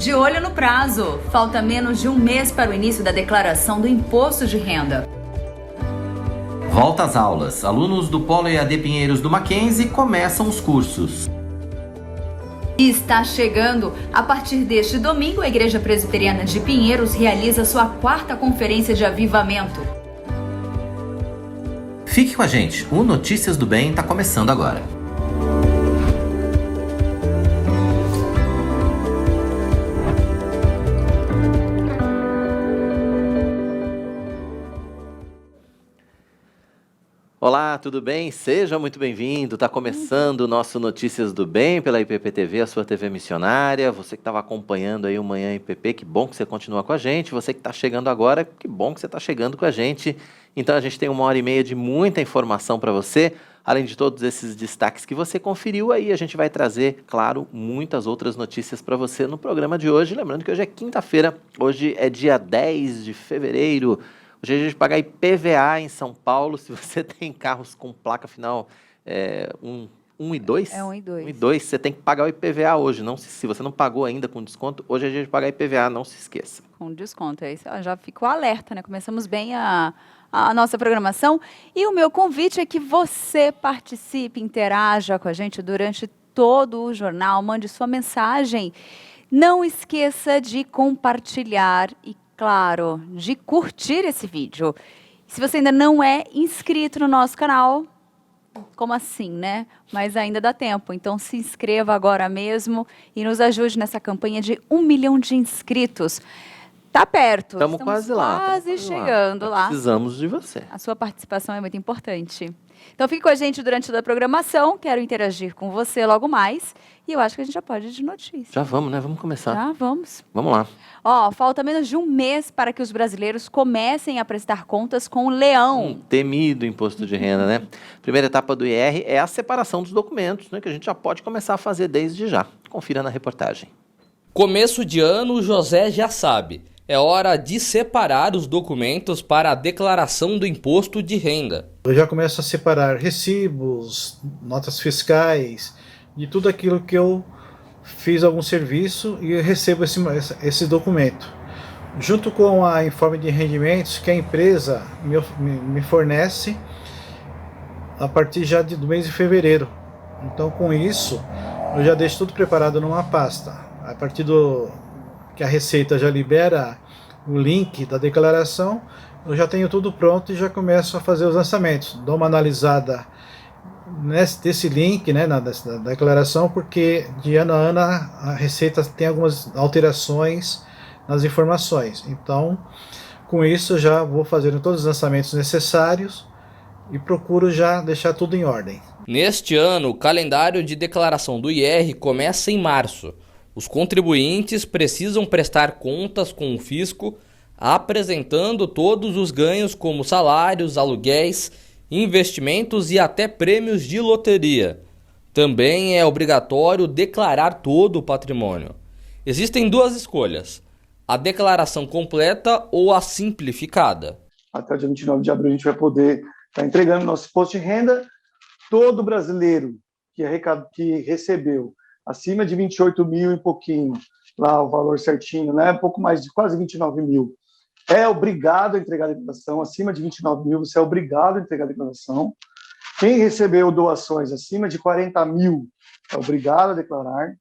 De olho no prazo, falta menos de um mês para o início da declaração do imposto de renda. Volta às aulas. Alunos do Polo EAD Pinheiros do Mackenzie começam os cursos. E está chegando. A partir deste domingo, a Igreja Presbiteriana de Pinheiros realiza sua 4ª conferência de avivamento. Fique com a gente, o Notícias do Bem está começando agora. Olá, tudo bem? Seja muito bem-vindo. Está começando o nosso Notícias do Bem pela IPP-TV, a sua TV missionária. Você que estava acompanhando aí o Manhã IPP, que bom que você continua com a gente. Você que está chegando agora, que bom que você está chegando com a gente. Então a gente tem 1h30 de muita informação para você. Além de todos esses destaques que você conferiu aí, a gente vai trazer, claro, muitas outras notícias para você no programa de hoje. Lembrando que hoje é quinta-feira, hoje é dia 10 de fevereiro. Hoje a gente paga IPVA em São Paulo, se você tem carros com placa final 1 e 2. É 1 e 2. 1 e 2, você tem que pagar o IPVA hoje. Não, se você não pagou ainda com desconto, hoje a gente paga IPVA, não se esqueça. Com desconto, aí já ficou alerta, né? Começamos bem a nossa programação. E o meu convite é que você participe, interaja com a gente durante todo o jornal, mande sua mensagem. Não esqueça de compartilhar e, claro, de curtir esse vídeo. Se você ainda não é inscrito no nosso canal, como assim, né? Mas ainda dá tempo, então se inscreva agora mesmo e nos ajude nessa campanha de 1 milhão de inscritos. Tá perto. Estamos quase lá. Quase chegando lá. Precisamos de você. A sua participação é muito importante. Então fique com a gente durante toda a programação. Quero interagir com você logo mais. E eu acho que a gente já pode ir de notícias. Já vamos, né? Vamos começar. Já vamos. Vamos lá. Falta menos de um mês para que os brasileiros comecem a prestar contas com o Leão. Temido imposto de renda, né? Primeira etapa do IR é a separação dos documentos, né? Que a gente já pode começar a fazer desde já. Confira na reportagem. Começo de ano, o José já sabe. É hora de separar os documentos para a declaração do imposto de renda. Eu já começo a separar recibos, notas fiscais, de tudo aquilo que eu fiz algum serviço e eu recebo esse documento. Junto com a informe de rendimentos que a empresa me fornece a partir já do mês de fevereiro. Então com isso eu já deixo tudo preparado numa pasta. A partir que a Receita já libera o link da declaração, eu já tenho tudo pronto e já começo a fazer os lançamentos. Dou uma analisada nesse link, né, da declaração, porque de ano a ano a Receita tem algumas alterações nas informações. Então, com isso eu já vou fazendo todos os lançamentos necessários e procuro já deixar tudo em ordem. Neste ano, o calendário de declaração do IR começa em março. Os contribuintes precisam prestar contas com o fisco, apresentando todos os ganhos como salários, aluguéis, investimentos e até prêmios de loteria. Também é obrigatório declarar todo o patrimônio. Existem duas escolhas: a declaração completa ou a simplificada. Até o dia 29 de abril a gente vai poder estar entregando nosso imposto de renda. Todo brasileiro que recebeu acima de 28 mil e pouquinho, lá o valor certinho, né? Pouco mais de quase 29 mil, é obrigado a entregar a declaração. Acima de 29 mil, você é obrigado a entregar a declaração. Quem recebeu doações acima de 40 mil, é obrigado a declarar.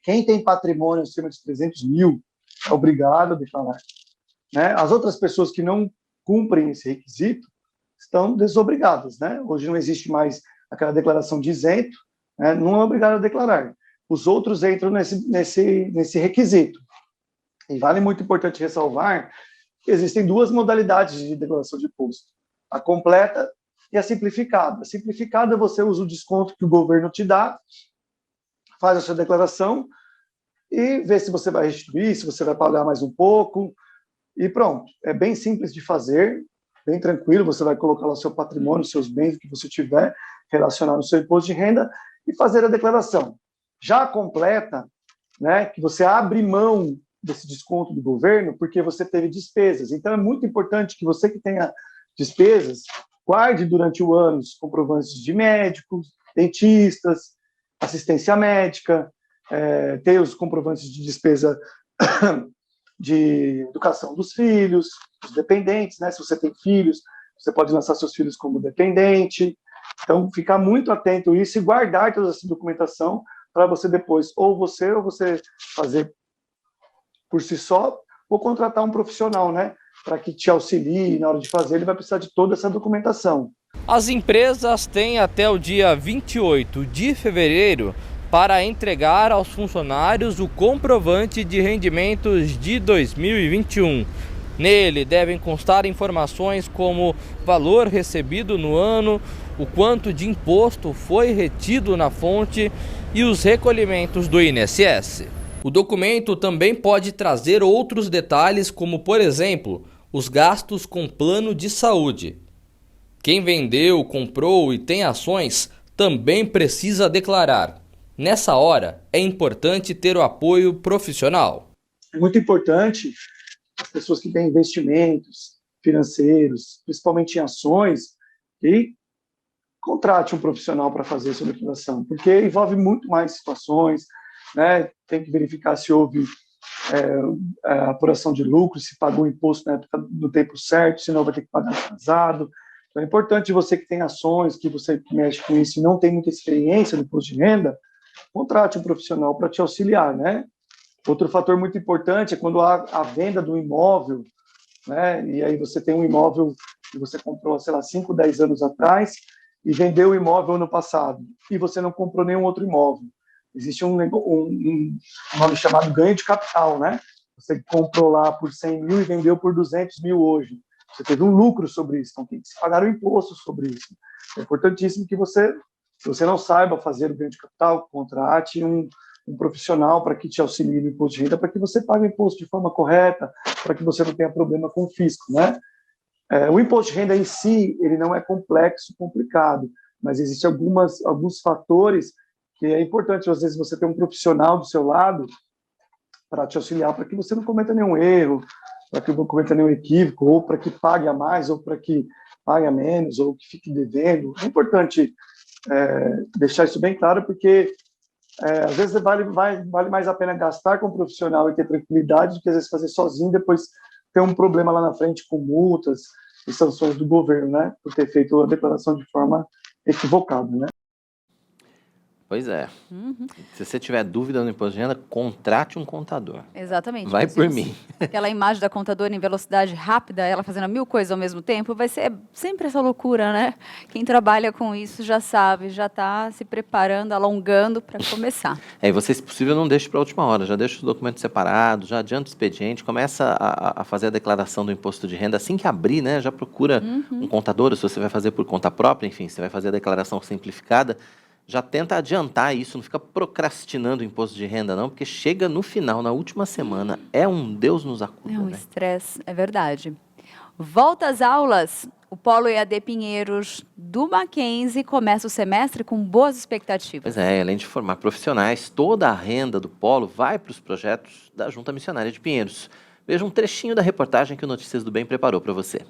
Quem tem patrimônio acima de 300 mil, é obrigado a declarar. Né? As outras pessoas que não cumprem esse requisito estão desobrigadas. Né? Hoje não existe mais aquela declaração de isento, né? Não é obrigado a declarar. Os outros entram nesse requisito. E vale muito importante ressalvar que existem duas modalidades de declaração de imposto: a completa e a simplificada. A simplificada, você usa o desconto que o governo te dá, faz a sua declaração e vê se você vai restituir, se você vai pagar mais um pouco, e pronto. É bem simples de fazer, bem tranquilo. Você vai colocar lá o seu patrimônio, seus bens, que você tiver relacionado ao seu imposto de renda, e fazer a declaração. Já a completa, né, que você abre mão desse desconto do governo porque você teve despesas. Então é muito importante que você que tenha despesas guarde durante o ano os comprovantes de médicos, dentistas, assistência médica, ter os comprovantes de despesa de educação dos filhos, dos dependentes, né? Se você tem filhos, você pode lançar seus filhos como dependente. Então, ficar muito atento a isso e guardar toda essa documentação para você depois, ou você fazer por si só, ou contratar um profissional, né? Para que te auxilie na hora de fazer, ele vai precisar de toda essa documentação. As empresas têm até o dia 28 de fevereiro para entregar aos funcionários o comprovante de rendimentos de 2021. Nele devem constar informações como valor recebido no ano, o quanto de imposto foi retido na fonte e os recolhimentos do INSS. O documento também pode trazer outros detalhes, como, por exemplo, os gastos com plano de saúde. Quem vendeu, comprou e tem ações também precisa declarar. Nessa hora, é importante ter o apoio profissional. É muito importante as pessoas que têm investimentos financeiros, principalmente em ações, e contrate um profissional para fazer essa declaração, porque envolve muito mais situações, né? Tem que verificar se houve apuração de lucro, se pagou o imposto na época, no tempo certo, senão vai ter que pagar atrasado. Então é importante você que tem ações, que você mexe com isso e não tem muita experiência no imposto de renda, contrate um profissional para te auxiliar, né? Outro fator muito importante é quando há a venda do imóvel, né? E aí você tem um imóvel que você comprou, sei lá, 5, 10 anos atrás e vendeu o imóvel ano passado e você não comprou nenhum outro imóvel. Existe um nome chamado ganho de capital, né? Você comprou lá por 100 mil e vendeu por 200 mil hoje. Você teve um lucro sobre isso, então tem que se pagar o imposto sobre isso. É importantíssimo que você, se você não saiba fazer o ganho de capital, contrate um profissional para que te auxilie no imposto de renda, para que você pague o imposto de forma correta, para que você não tenha problema com o fisco, né? O imposto de renda em si, ele não é complexo, complicado, mas existem alguns fatores que é importante, às vezes, você ter um profissional do seu lado para te auxiliar, para que você não cometa nenhum erro, para que não cometa nenhum equívoco, ou para que pague a mais, ou para que pague a menos, ou que fique devendo. É importante deixar isso bem claro, porque às vezes vale mais a pena gastar com um profissional e ter tranquilidade do que às vezes fazer sozinho e depois ter um problema lá na frente com multas e sanções do governo, né? Por ter feito a declaração de forma equivocada, né? Pois é. Se você tiver dúvida no imposto de renda, contrate um contador. Exatamente. Vai por mim. Aquela imagem da contadora em velocidade rápida, ela fazendo 1000 coisas ao mesmo tempo, vai ser sempre essa loucura, né? Quem trabalha com isso já sabe, já está se preparando, alongando para começar. E você, se possível, não deixe para a última hora. Já deixa os documentos separados, já adianta o expediente, começa a fazer a declaração do imposto de renda. Assim que abrir, né? Já procura um contador, se você vai fazer por conta própria, enfim, você vai fazer a declaração simplificada. Já tenta adiantar isso, não fica procrastinando o imposto de renda, não, porque chega no final, na última semana, é um Deus nos acuda. É um estresse, é verdade. Volta às aulas, o Polo EAD Pinheiros do Mackenzie começa o semestre com boas expectativas. Pois é, além de formar profissionais, toda a renda do Polo vai para os projetos da Junta Missionária de Pinheiros. Veja um trechinho da reportagem que o Notícias do Bem preparou para você.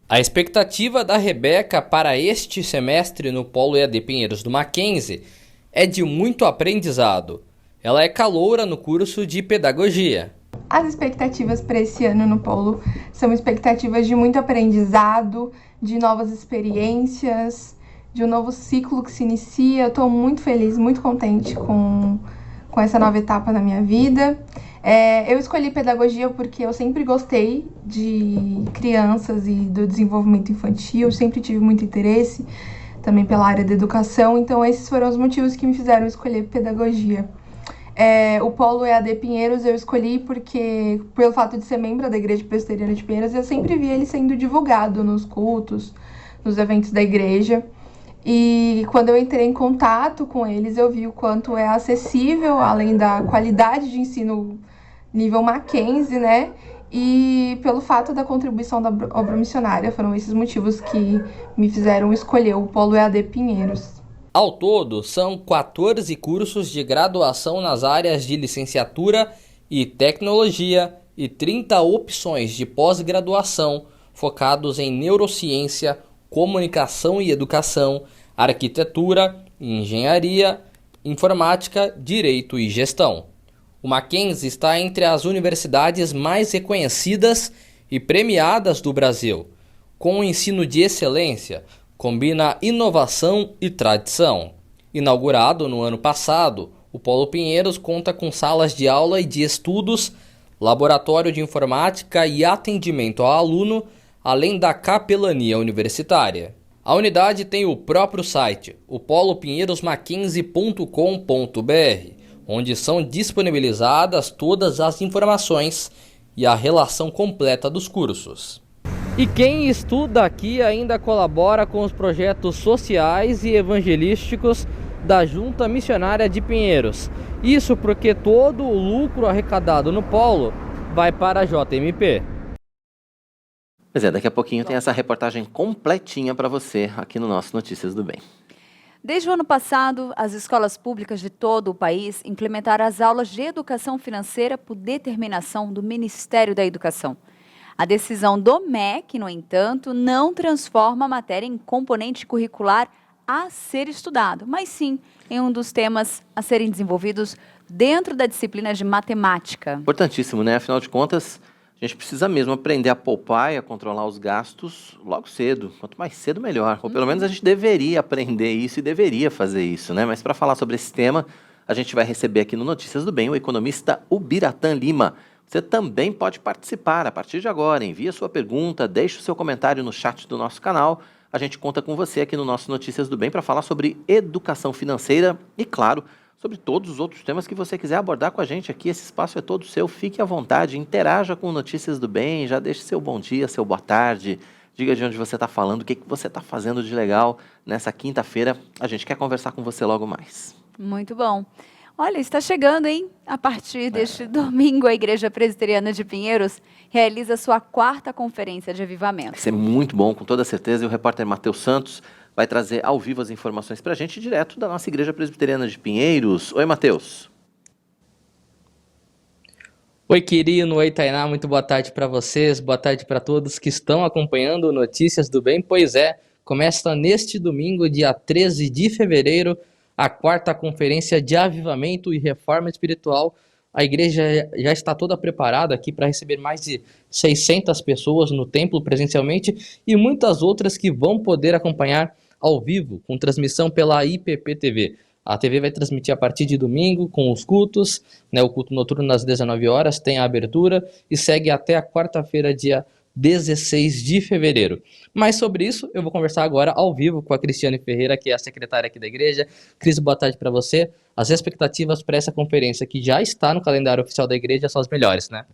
A expectativa da Rebeca para este semestre no Polo EAD Pinheiros do Mackenzie é de muito aprendizado. Ela é caloura no curso de Pedagogia. As expectativas para esse ano no Polo são expectativas de muito aprendizado, de novas experiências, de um novo ciclo que se inicia. Eu estou muito feliz, muito contente com essa nova etapa na minha vida. Eu escolhi pedagogia porque eu sempre gostei de crianças e do desenvolvimento infantil, sempre tive muito interesse também pela área da educação, então esses foram os motivos que me fizeram escolher pedagogia. O Polo EAD Pinheiros eu escolhi porque, pelo fato de ser membro da Igreja Presbiteriana de Pinheiros, eu sempre vi ele sendo divulgado nos cultos, nos eventos da igreja. E quando eu entrei em contato com eles, eu vi o quanto é acessível, além da qualidade de ensino nível Mackenzie, né? E pelo fato da contribuição da obra missionária, foram esses motivos que me fizeram escolher o Polo EAD Pinheiros. Ao todo, são 14 cursos de graduação nas áreas de licenciatura e tecnologia e 30 opções de pós-graduação focados em neurociência, comunicação e educação, arquitetura, engenharia, Informática, Direito e Gestão. O Mackenzie está entre as universidades mais reconhecidas e premiadas do Brasil. Com um ensino de excelência, combina inovação e tradição. Inaugurado no ano passado, o Polo Pinheiros conta com salas de aula e de estudos, laboratório de informática e atendimento ao aluno, além da capelania universitária. A unidade tem o próprio site, o polopinheirosmackenzie.com.br, onde são disponibilizadas todas as informações e a relação completa dos cursos. E quem estuda aqui ainda colabora com os projetos sociais e evangelísticos da Junta Missionária de Pinheiros. Isso porque todo o lucro arrecadado no polo vai para a JMP. Pois é, daqui a pouquinho tem essa reportagem completinha para você aqui no nosso Notícias do Bem. Desde o ano passado, as escolas públicas de todo o país implementaram as aulas de educação financeira por determinação do Ministério da Educação. A decisão do MEC, no entanto, não transforma a matéria em componente curricular a ser estudado, mas sim em um dos temas a serem desenvolvidos dentro da disciplina de matemática. Importantíssimo, né? Afinal de contas, a gente precisa mesmo aprender a poupar e a controlar os gastos logo cedo. Quanto mais cedo, melhor. Ou pelo menos a gente deveria aprender isso e deveria fazer isso, né? Mas para falar sobre esse tema, a gente vai receber aqui no Notícias do Bem o economista Ubiratã Lima. Você também pode participar a partir de agora. Envie a sua pergunta, deixe o seu comentário no chat do nosso canal. A gente conta com você aqui no nosso Notícias do Bem para falar sobre educação financeira e, claro, sobre todos os outros temas que você quiser abordar com a gente aqui. Esse espaço é todo seu, fique à vontade, interaja com Notícias do Bem, já deixe seu bom dia, seu boa tarde, diga de onde você está falando, o que você está fazendo de legal nessa quinta-feira. A gente quer conversar com você logo mais. Muito bom. Olha, está chegando, hein? A partir deste domingo, a Igreja Presbiteriana de Pinheiros realiza sua 4ª Conferência de Avivamento. Isso é muito bom, com toda certeza. E o repórter Matheus Santos vai trazer ao vivo as informações para a gente, direto da nossa Igreja Presbiteriana de Pinheiros. Oi, Matheus. Oi, Quirino. Oi, Tainá. Muito boa tarde para vocês. Boa tarde para todos que estão acompanhando Notícias do Bem. Pois é, começa neste domingo, dia 13 de fevereiro, a 4ª Conferência de Avivamento e Reforma Espiritual. A igreja já está toda preparada aqui para receber mais de 600 pessoas no templo presencialmente e muitas outras que vão poder acompanhar ao vivo, com transmissão pela IPP-TV. A TV vai transmitir a partir de domingo com os cultos, né, o culto noturno às 19 horas, tem a abertura e segue até a quarta-feira, dia 16 de fevereiro. Mas sobre isso eu vou conversar agora ao vivo com a Cristiane Ferreira, que é a secretária aqui da igreja. Cris, boa tarde para você. As expectativas para essa conferência que já está no calendário oficial da igreja são as melhores, né?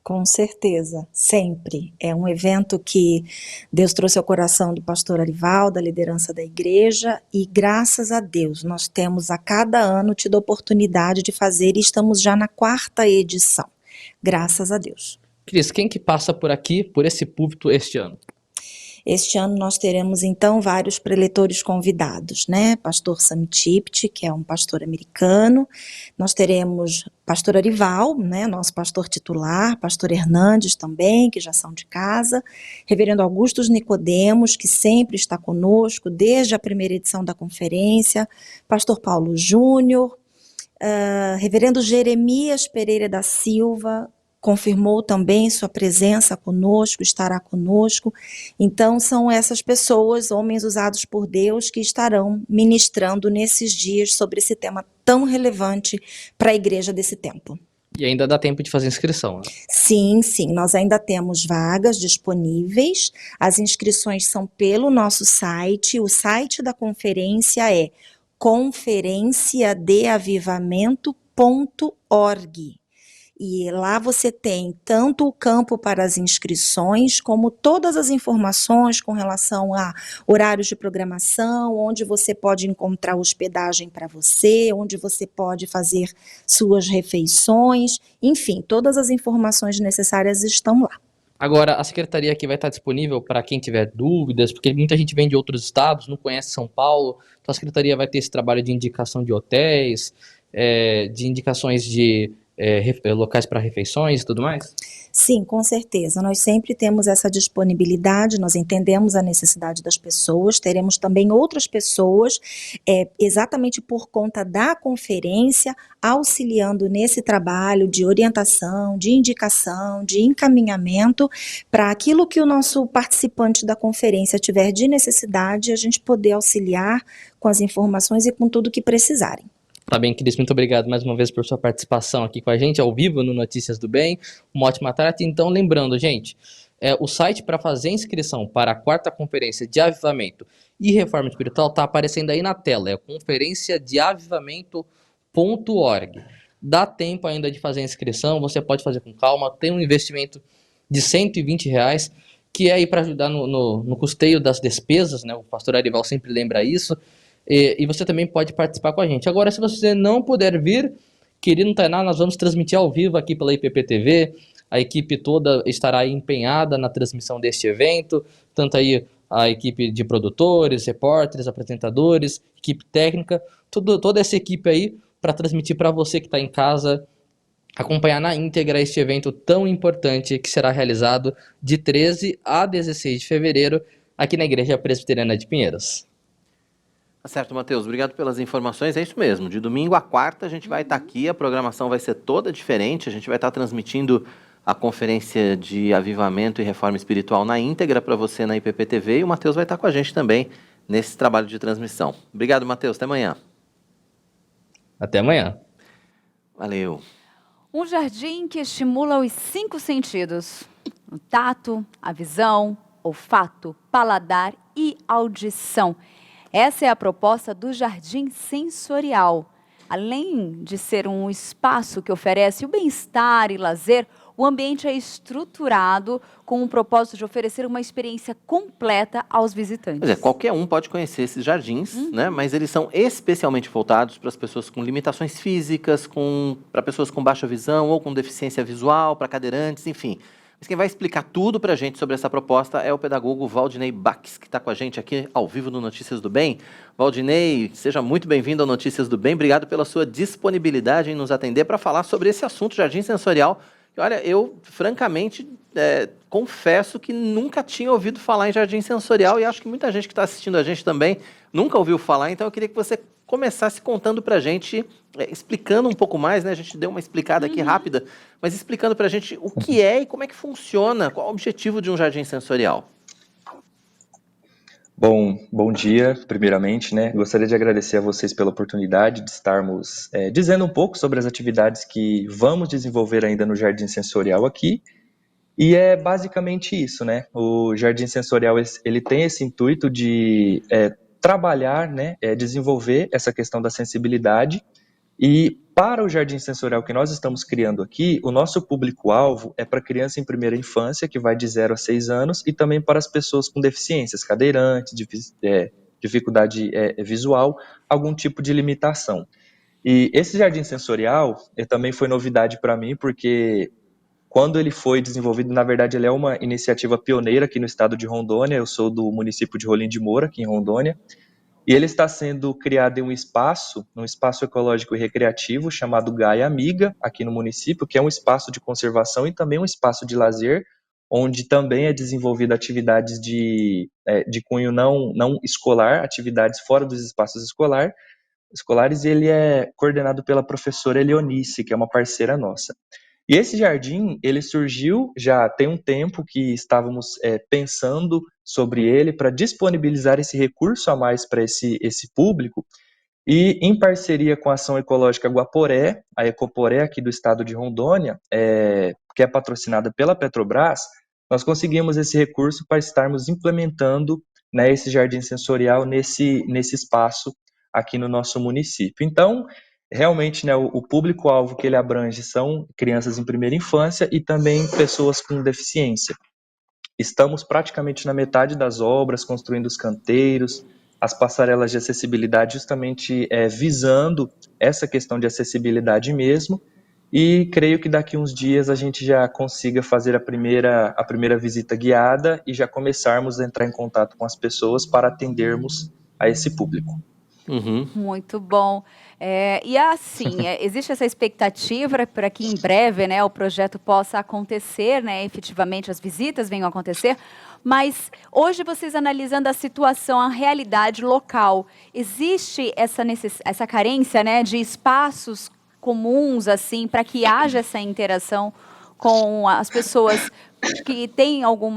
Com certeza, sempre. É um evento que Deus trouxe ao coração do pastor Arival, da liderança da igreja, e graças a Deus nós temos a cada ano tido a oportunidade de fazer e estamos já na 4ª edição. Graças a Deus. Cris, quem que passa por aqui, por esse púlpito este ano? Este ano nós teremos então vários preletores convidados, né? Pastor Sam Tipt, que é um pastor americano. Nós teremos pastor Arival, né? Nosso pastor titular, pastor Hernandes também, que já são de casa. Reverendo Augustus Nicodemos, que sempre está conosco desde a primeira edição da conferência. Pastor Paulo Júnior. Reverendo Jeremias Pereira da Silva, confirmou também sua presença conosco, estará conosco. Então, são essas pessoas, homens usados por Deus, que estarão ministrando nesses dias sobre esse tema tão relevante para a igreja desse tempo. E ainda dá tempo de fazer inscrição, né? Sim, nós ainda temos vagas disponíveis. As inscrições são pelo nosso site. O site da conferência é conferenciadeavivamento.org. E lá você tem tanto o campo para as inscrições, como todas as informações com relação a horários de programação, onde você pode encontrar hospedagem para você, onde você pode fazer suas refeições, enfim, todas as informações necessárias estão lá. Agora, a secretaria aqui vai estar disponível para quem tiver dúvidas, porque muita gente vem de outros estados, não conhece São Paulo, então a secretaria vai ter esse trabalho de indicação de hotéis, de indicações de locais para refeições e tudo mais? Sim, com certeza. Nós sempre temos essa disponibilidade, nós entendemos a necessidade das pessoas, teremos também outras pessoas, exatamente por conta da conferência, auxiliando nesse trabalho de orientação, de indicação, de encaminhamento, para aquilo que o nosso participante da conferência tiver de necessidade, a gente poder auxiliar com as informações e com tudo que precisarem. Tá bem, Cris, muito obrigado mais uma vez por sua participação aqui com a gente, ao vivo no Notícias do Bem. Uma ótima tarde. Então, lembrando, gente, o site para fazer inscrição para a 4ª Conferência de Avivamento e Reforma Espiritual está aparecendo aí na tela, é conferenciadeavivamento.org. Dá tempo ainda de fazer a inscrição, você pode fazer com calma, tem um investimento de R$120, que é aí para ajudar no custeio das despesas, né? O pastor Arival sempre lembra isso. E você também pode participar com a gente. Agora, se você não puder vir, querido Tainá, nós vamos transmitir ao vivo aqui pela IPPTV. A equipe toda estará empenhada na transmissão deste evento, tanto aí a equipe de produtores, repórteres, apresentadores, equipe técnica, toda essa equipe aí para transmitir para você que está em casa, acompanhar na íntegra este evento tão importante que será realizado de 13 a 16 de fevereiro aqui na Igreja Presbiteriana de Pinheiros. Tá certo, Matheus, obrigado pelas informações. É isso mesmo, de domingo a quarta a gente vai estar aqui, a programação vai ser toda diferente, a gente vai estar transmitindo a conferência de avivamento e reforma espiritual na íntegra para você na IPPTV, e o Matheus vai estar com a gente também nesse trabalho de transmissão. Obrigado, Matheus, até amanhã. Até amanhã. Valeu. Um jardim que estimula os 5 sentidos: o tato, a visão, olfato, paladar e audição. Essa é a proposta do Jardim Sensorial. Além de ser um espaço que oferece o bem-estar e lazer, o ambiente é estruturado com o propósito de oferecer uma experiência completa aos visitantes. Quer dizer, qualquer um pode conhecer esses jardins, né? Mas eles são especialmente voltados para as pessoas com limitações físicas, para pessoas com baixa visão ou com deficiência visual, para cadeirantes, enfim. Mas quem vai explicar tudo para a gente sobre essa proposta é o pedagogo Valdinei Bax, que está com a gente aqui ao vivo no Notícias do Bem. Valdinei, seja muito bem-vindo ao Notícias do Bem. Obrigado pela sua disponibilidade em nos atender para falar sobre esse assunto, jardim sensorial. E olha, eu, francamente, confesso que nunca tinha ouvido falar em jardim sensorial e acho que muita gente que está assistindo a gente também nunca ouviu falar. Então eu queria que você começasse contando para a gente, explicando um pouco mais, né? A gente deu uma explicada aqui rápida, mas explicando para a gente o que é e como é que funciona, qual é o objetivo de um jardim sensorial. Bom dia, primeiramente, né? Gostaria de agradecer a vocês pela oportunidade de estarmos dizendo um pouco sobre as atividades que vamos desenvolver ainda no Jardim Sensorial aqui. E é basicamente isso, né? O Jardim Sensorial, ele tem esse intuito de trabalhar, né? Desenvolver essa questão da sensibilidade. E para o Jardim Sensorial que nós estamos criando aqui, o nosso público-alvo é para criança em primeira infância, que vai de 0 a 6 anos, e também para as pessoas com deficiências, cadeirantes, dificuldade visual, algum tipo de limitação. E esse Jardim Sensorial também foi novidade para mim, porque quando ele foi desenvolvido, na verdade ele é uma iniciativa pioneira aqui no estado de Rondônia, eu sou do município de Rolim de Moura, aqui em Rondônia, e ele está sendo criado em um espaço ecológico e recreativo chamado Gaia Amiga, aqui no município, que é um espaço de conservação e também um espaço de lazer, onde também é desenvolvida atividades de cunho não escolar, atividades fora dos espaços escolares, e ele é coordenado pela professora Eleonice, que é uma parceira nossa. E esse jardim, ele surgiu já tem um tempo que estávamos pensando sobre ele para disponibilizar esse recurso a mais para esse público, e em parceria com a Ação Ecológica Guaporé, a Ecoporé aqui do estado de Rondônia, que é patrocinada pela Petrobras, nós conseguimos esse recurso para estarmos implementando, né, esse jardim sensorial nesse espaço aqui no nosso município. Então, realmente, né, o público-alvo que ele abrange são crianças em primeira infância e também pessoas com deficiência. Estamos praticamente na metade das obras, construindo os canteiros, as passarelas de acessibilidade, justamente visando essa questão de acessibilidade mesmo, e creio que daqui uns dias a gente já consiga fazer a primeira visita guiada e já começarmos a entrar em contato com as pessoas para atendermos a esse público. Uhum. Muito bom. E assim, existe essa expectativa para que em breve, né, o projeto possa acontecer, né, efetivamente as visitas venham a acontecer, mas hoje vocês analisando a situação, a realidade local, existe essa carência, né, de espaços comuns, assim, para que haja essa interação com as pessoas que têm com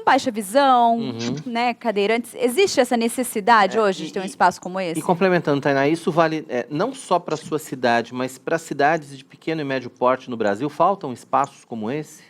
baixa visão, Uhum. né, cadeirantes. Existe essa necessidade hoje de ter um espaço como E esse? complementando, Tainá, isso vale não só para a sua cidade, mas para cidades de pequeno e médio porte no Brasil? Faltam espaços como esse?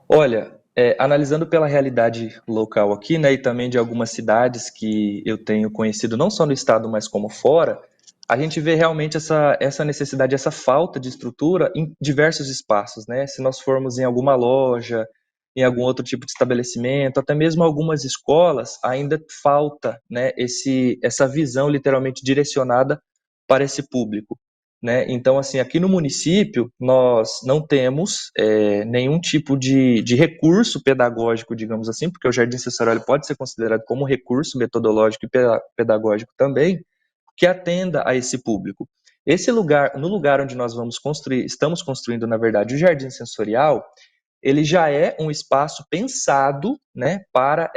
Olha, analisando pela realidade local aqui, né, e também de algumas cidades que eu tenho conhecido, não só no estado, mas como fora, a gente vê realmente essa necessidade, essa falta de estrutura em diversos espaços, né? Se nós formos em alguma loja, em algum outro tipo de estabelecimento, até mesmo algumas escolas, ainda falta, né, essa visão literalmente direcionada para esse público. Né? Então, assim, aqui no município, nós não temos nenhum tipo de recurso pedagógico, digamos assim, porque o Jardim Sensorial pode ser considerado como um recurso metodológico e pedagógico também, que atenda a esse público. No lugar onde nós estamos construindo, na verdade, o Jardim Sensorial, ele já é um espaço pensado, né, para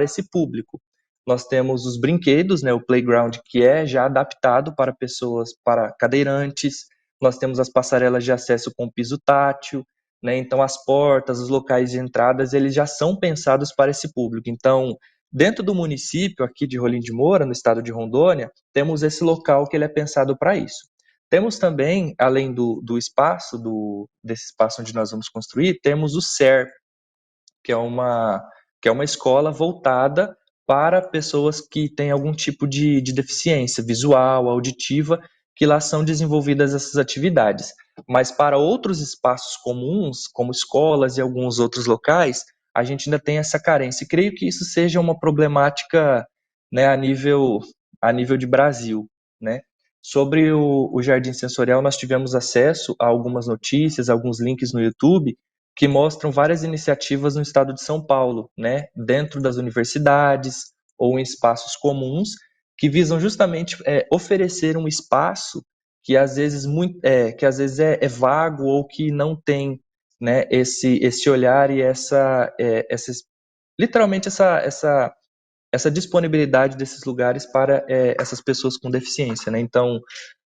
esse público. Nós temos os brinquedos, né, o playground, que é já adaptado para pessoas, para cadeirantes. Nós temos as passarelas de acesso com piso tátil, né, então as portas, os locais de entradas, eles já são pensados para esse público. Então, dentro do município aqui de Rolim de Moura, no estado de Rondônia, temos esse local que ele é pensado para isso. Temos também, além do espaço, desse espaço onde nós vamos construir, temos o SER, que é uma escola voltada para pessoas que têm algum tipo de deficiência visual, auditiva, que lá são desenvolvidas essas atividades. Mas para outros espaços comuns, como escolas e alguns outros locais, a gente ainda tem essa carência. E creio que isso seja uma problemática, né, a nível de Brasil, né? Sobre o Jardim Sensorial, nós tivemos acesso a algumas notícias, alguns links no YouTube, que mostram várias iniciativas no estado de São Paulo, né, dentro das universidades ou em espaços comuns, que visam justamente oferecer um espaço que às vezes é vago ou que não tem, né, esse olhar e literalmente essa disponibilidade desses lugares para essas pessoas com deficiência, né? Então,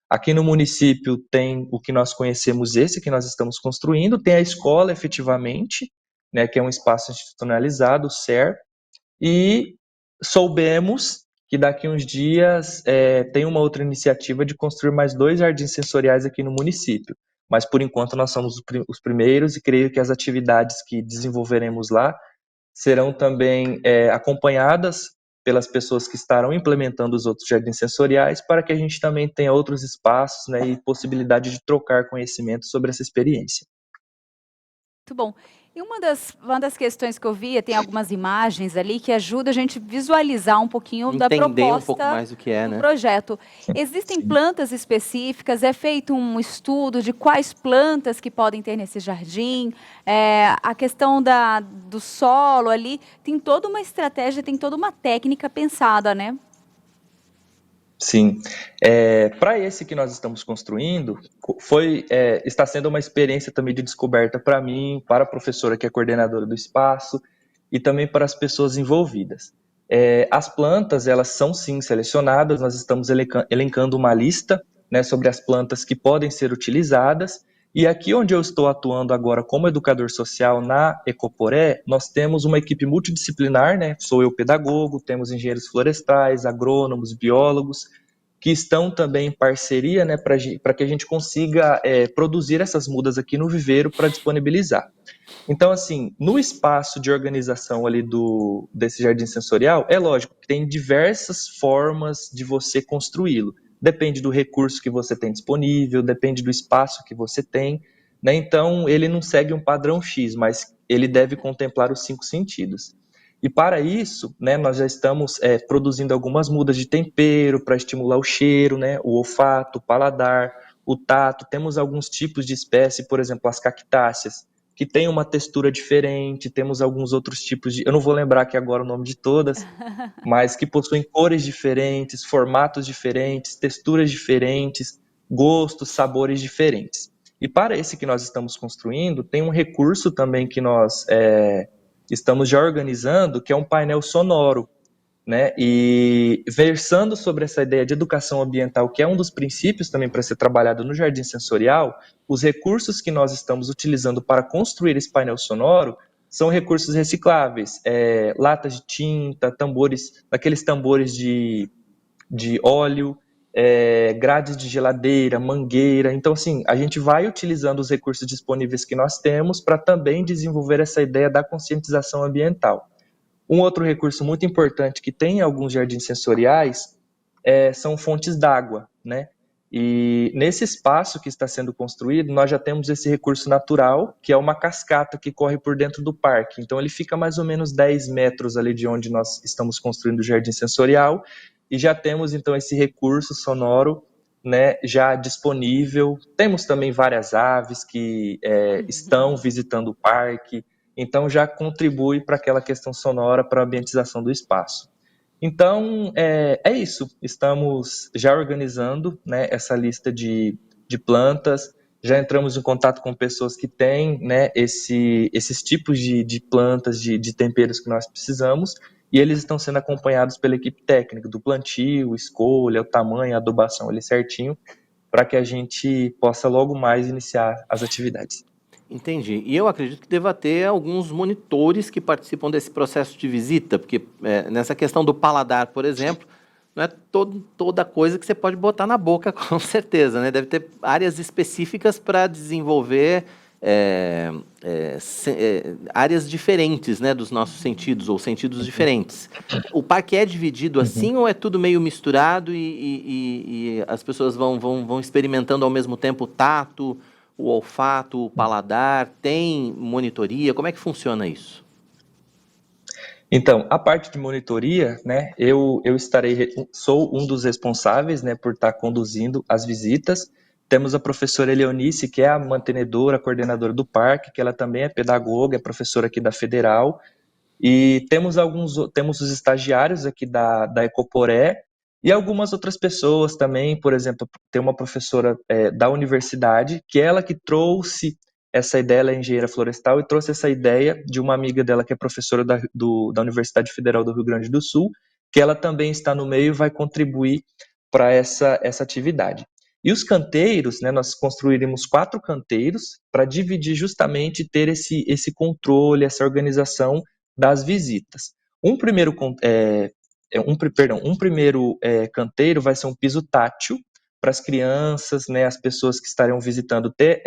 aqui no município tem o que nós conhecemos, esse que nós estamos construindo, tem a escola efetivamente, né, que é um espaço institucionalizado, o SER, e soubemos que daqui uns dias tem uma outra iniciativa de construir mais 2 jardins sensoriais aqui no município. Mas por enquanto nós somos os primeiros e creio que as atividades que desenvolveremos lá serão também acompanhadas pelas pessoas que estarão implementando os outros jardins sensoriais, para que a gente também tenha outros espaços, né, e possibilidade de trocar conhecimento sobre essa experiência. Muito bom. E uma das questões que eu via, tem algumas imagens ali que ajudam a gente visualizar um pouquinho da Entender um pouco proposta mais o que é, do né? projeto. Existem plantas específicas? É feito um estudo de quais plantas que podem ter nesse jardim? A questão do solo ali, tem toda uma estratégia, tem toda uma técnica pensada, né? Sim. Para esse que nós estamos construindo, está sendo uma experiência também de descoberta para mim, para a professora que é coordenadora do espaço e também para as pessoas envolvidas. As plantas, elas são sim selecionadas, nós estamos elencando uma lista, né, sobre as plantas que podem ser utilizadas, e aqui onde eu estou atuando agora como educador social na Ecoporé, nós temos uma equipe multidisciplinar, né, sou eu pedagogo, temos engenheiros florestais, agrônomos, biólogos, que estão também em parceria, né, para que a gente consiga produzir essas mudas aqui no viveiro para disponibilizar. Então, assim, no espaço de organização ali desse jardim sensorial, é lógico que tem diversas formas de você construí-lo. Depende do recurso que você tem disponível, depende do espaço que você tem, né? Então, ele não segue um padrão X, mas ele deve contemplar os 5 sentidos. E para isso, né, nós já estamos produzindo algumas mudas de tempero para estimular o cheiro, né, o olfato, o paladar, o tato. Temos alguns tipos de espécie, por exemplo, as cactáceas, que tem uma textura diferente, temos alguns outros tipos de... Eu não vou lembrar aqui agora o nome de todas, mas que possuem cores diferentes, formatos diferentes, texturas diferentes, gostos, sabores diferentes. E para esse que nós estamos construindo, tem um recurso também que nós estamos já organizando, que é um painel sonoro, né? E versando sobre essa ideia de educação ambiental, que é um dos princípios também para ser trabalhado no Jardim Sensorial, os recursos que nós estamos utilizando para construir esse painel sonoro são recursos recicláveis, latas de tinta, tambores, aqueles tambores de óleo, grades de geladeira, mangueira. Então, assim, a gente vai utilizando os recursos disponíveis que nós temos para também desenvolver essa ideia da conscientização ambiental. Um outro recurso muito importante que tem em alguns jardins sensoriais são fontes d'água, né? E nesse espaço que está sendo construído, nós já temos esse recurso natural, que é uma cascata que corre por dentro do parque. Então, ele fica mais ou menos 10 metros ali de onde nós estamos construindo o jardim sensorial, e já temos, então, esse recurso sonoro, né, já disponível. Temos também várias aves que estão visitando o parque, então já contribui para aquela questão sonora, para a ambientização do espaço. Então, é isso, estamos já organizando, né, essa lista de plantas, já entramos em contato com pessoas que têm, né, esses tipos de plantas, de temperos que nós precisamos, e eles estão sendo acompanhados pela equipe técnica do plantio, escolha, o tamanho, a adubação ali certinho, para que a gente possa logo mais iniciar as atividades. Entendi. E eu acredito que deva ter alguns monitores que participam desse processo de visita, porque nessa questão do paladar, por exemplo, não é toda coisa que você pode botar na boca, com certeza, né? Deve ter áreas específicas para desenvolver áreas diferentes, né, dos nossos sentidos, ou sentidos diferentes. O parque é dividido assim, ou é tudo meio misturado e as pessoas vão experimentando ao mesmo tempo o tato, o olfato, o paladar? Tem monitoria? Como é que funciona isso? Então, a parte de monitoria, né, eu sou um dos responsáveis, né, por estar conduzindo as visitas. Temos a professora Eleonice, que é a mantenedora, a coordenadora do parque, que ela também é pedagoga, é professora aqui da Federal. E temos os estagiários aqui da Ecoporé, e algumas outras pessoas também. Por exemplo, tem uma professora da universidade, que é ela que trouxe essa ideia, ela é engenheira florestal, e trouxe essa ideia de uma amiga dela que é professora da Universidade Federal do Rio Grande do Sul, que ela também está no meio e vai contribuir para essa atividade. E os canteiros, né, nós construiremos 4 canteiros para dividir justamente, ter esse controle, essa organização das visitas. Um primeiro canteiro vai ser um piso tátil para as crianças, né, as pessoas que estarão visitando, ter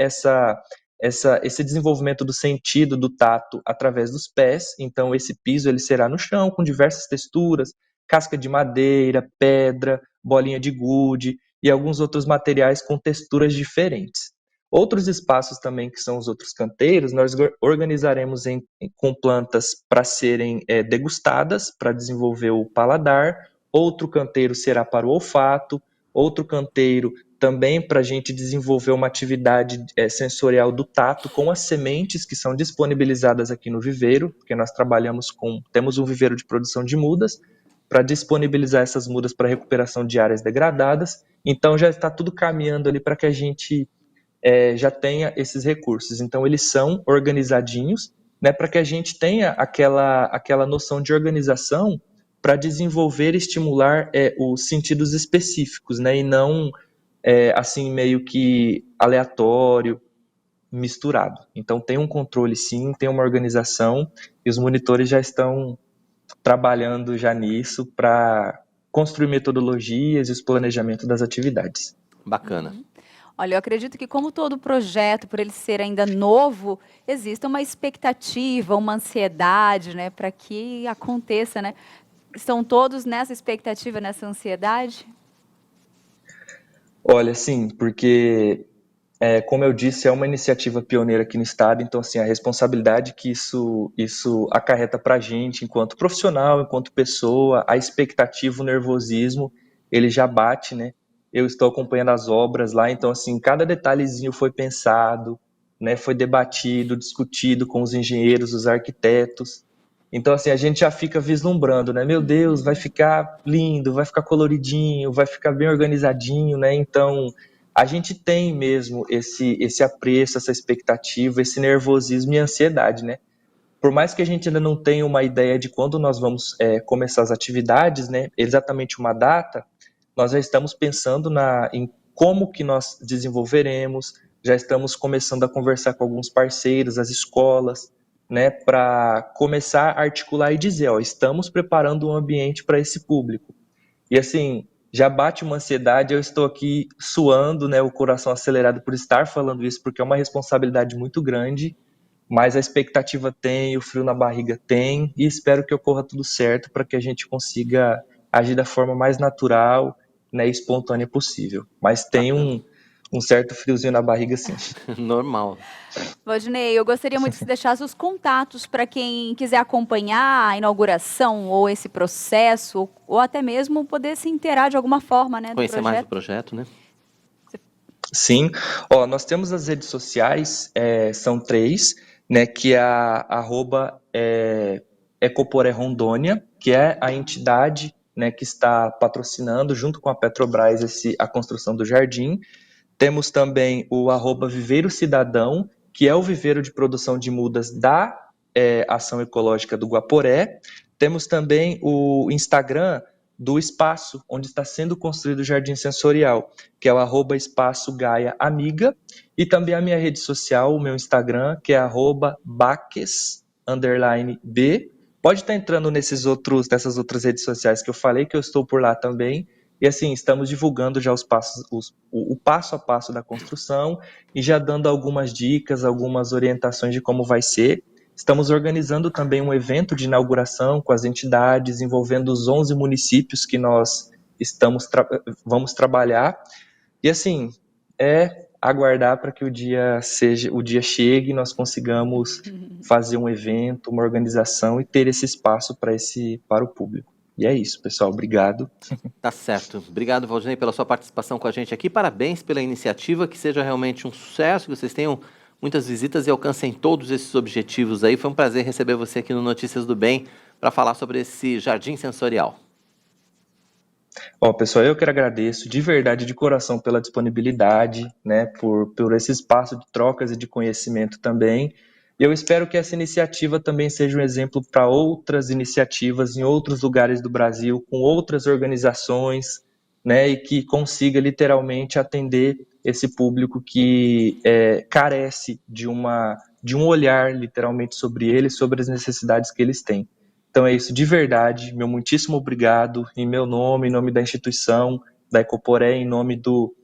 esse desenvolvimento do sentido do tato através dos pés. Então, esse piso ele será no chão, com diversas texturas, casca de madeira, pedra, bolinha de gude e alguns outros materiais com texturas diferentes. Outros espaços também, que são os outros canteiros, nós organizaremos com plantas para serem degustadas, para desenvolver o paladar. Outro canteiro será para o olfato. Outro canteiro também para a gente desenvolver uma atividade sensorial do tato, com as sementes que são disponibilizadas aqui no viveiro, porque nós temos um viveiro de produção de mudas, para disponibilizar essas mudas para recuperação de áreas degradadas. Então já está tudo caminhando ali para que a gente já tenha esses recursos. Então eles são organizadinhos, né, para que a gente tenha aquela noção de organização para desenvolver e estimular os sentidos específicos, né, e não assim meio que aleatório, misturado. Então tem um controle sim, tem uma organização, e os monitores já estão trabalhando já nisso para construir metodologias e os planejamentos das atividades. Bacana. Olha, eu acredito que, como todo projeto, por ele ser ainda novo, existe uma expectativa, uma ansiedade, né, para que aconteça, né? Estão todos nessa expectativa, nessa ansiedade? Olha, sim, porque, como eu disse, é uma iniciativa pioneira aqui no estado, então, assim, a responsabilidade que isso acarreta para a gente, enquanto profissional, enquanto pessoa, a expectativa, o nervosismo, ele já bate, né? Eu estou acompanhando as obras lá, então, assim, cada detalhezinho foi pensado, né, foi debatido, discutido com os engenheiros, os arquitetos. Então, assim, a gente já fica vislumbrando, né? Meu Deus, vai ficar lindo, vai ficar coloridinho, vai ficar bem organizadinho, né? Então, a gente tem mesmo esse apreço, essa expectativa, esse nervosismo e ansiedade, né? Por mais que a gente ainda não tenha uma ideia de quando nós vamos começar as atividades, né? Exatamente uma data, nós já estamos pensando em como que nós desenvolveremos, já estamos começando a conversar com alguns parceiros, as escolas, né, para começar a articular e dizer, ó, estamos preparando um ambiente para esse público. E assim, já bate uma ansiedade, eu estou aqui suando, né, o coração acelerado por estar falando isso, porque é uma responsabilidade muito grande, mas a expectativa tem, o frio na barriga tem, e espero que ocorra tudo certo para que a gente consiga agir da forma mais natural, né, e espontânea possível. Mas tem um certo friozinho na barriga, sim. Normal. Valdinei, eu gostaria muito que você deixasse os contatos para quem quiser acompanhar a inauguração ou esse processo, ou até mesmo poder se inteirar de alguma forma, né, do Conhecer mais do projeto. projeto, né? Sim, ó, nós temos as redes sociais, são 3, né, que é a @Ecoporé Rondônia, que é a entidade, né, que está patrocinando, junto com a Petrobras, a construção do jardim. Temos também o @Viveiro Cidadão, que é o viveiro de produção de mudas da Ação Ecológica do Guaporé. Temos também o Instagram do espaço onde está sendo construído o Jardim Sensorial, que é o @Espaço Gaia Amiga, e também a minha rede social, o meu Instagram, que é @Baques_B. Pode estar entrando nessas outras redes sociais que eu falei, que eu estou por lá também. E assim, estamos divulgando já o passo a passo da construção e já dando algumas dicas, algumas orientações de como vai ser. Estamos organizando também um evento de inauguração com as entidades, envolvendo os 11 municípios que nós vamos trabalhar. E assim, aguardar para que o dia chegue e nós consigamos fazer um evento, uma organização e ter esse espaço para o público. E é isso, pessoal. Obrigado. Tá certo. Obrigado, Valdinei, pela sua participação com a gente aqui. Parabéns pela iniciativa, que seja realmente um sucesso, que vocês tenham muitas visitas e alcancem todos esses objetivos aí. Foi um prazer receber você aqui no Notícias do Bem para falar sobre esse jardim sensorial. Ó, pessoal, eu que agradeço de verdade, de coração, pela disponibilidade, né, por esse espaço de trocas e de conhecimento também. Eu espero que essa iniciativa também seja um exemplo para outras iniciativas em outros lugares do Brasil, com outras organizações, né, e que consiga literalmente atender esse público que carece de um olhar literalmente sobre eles, sobre as necessidades que eles têm. Então é isso, de verdade, meu muitíssimo obrigado, em meu nome, em nome da instituição, da Ecoporé, em nome do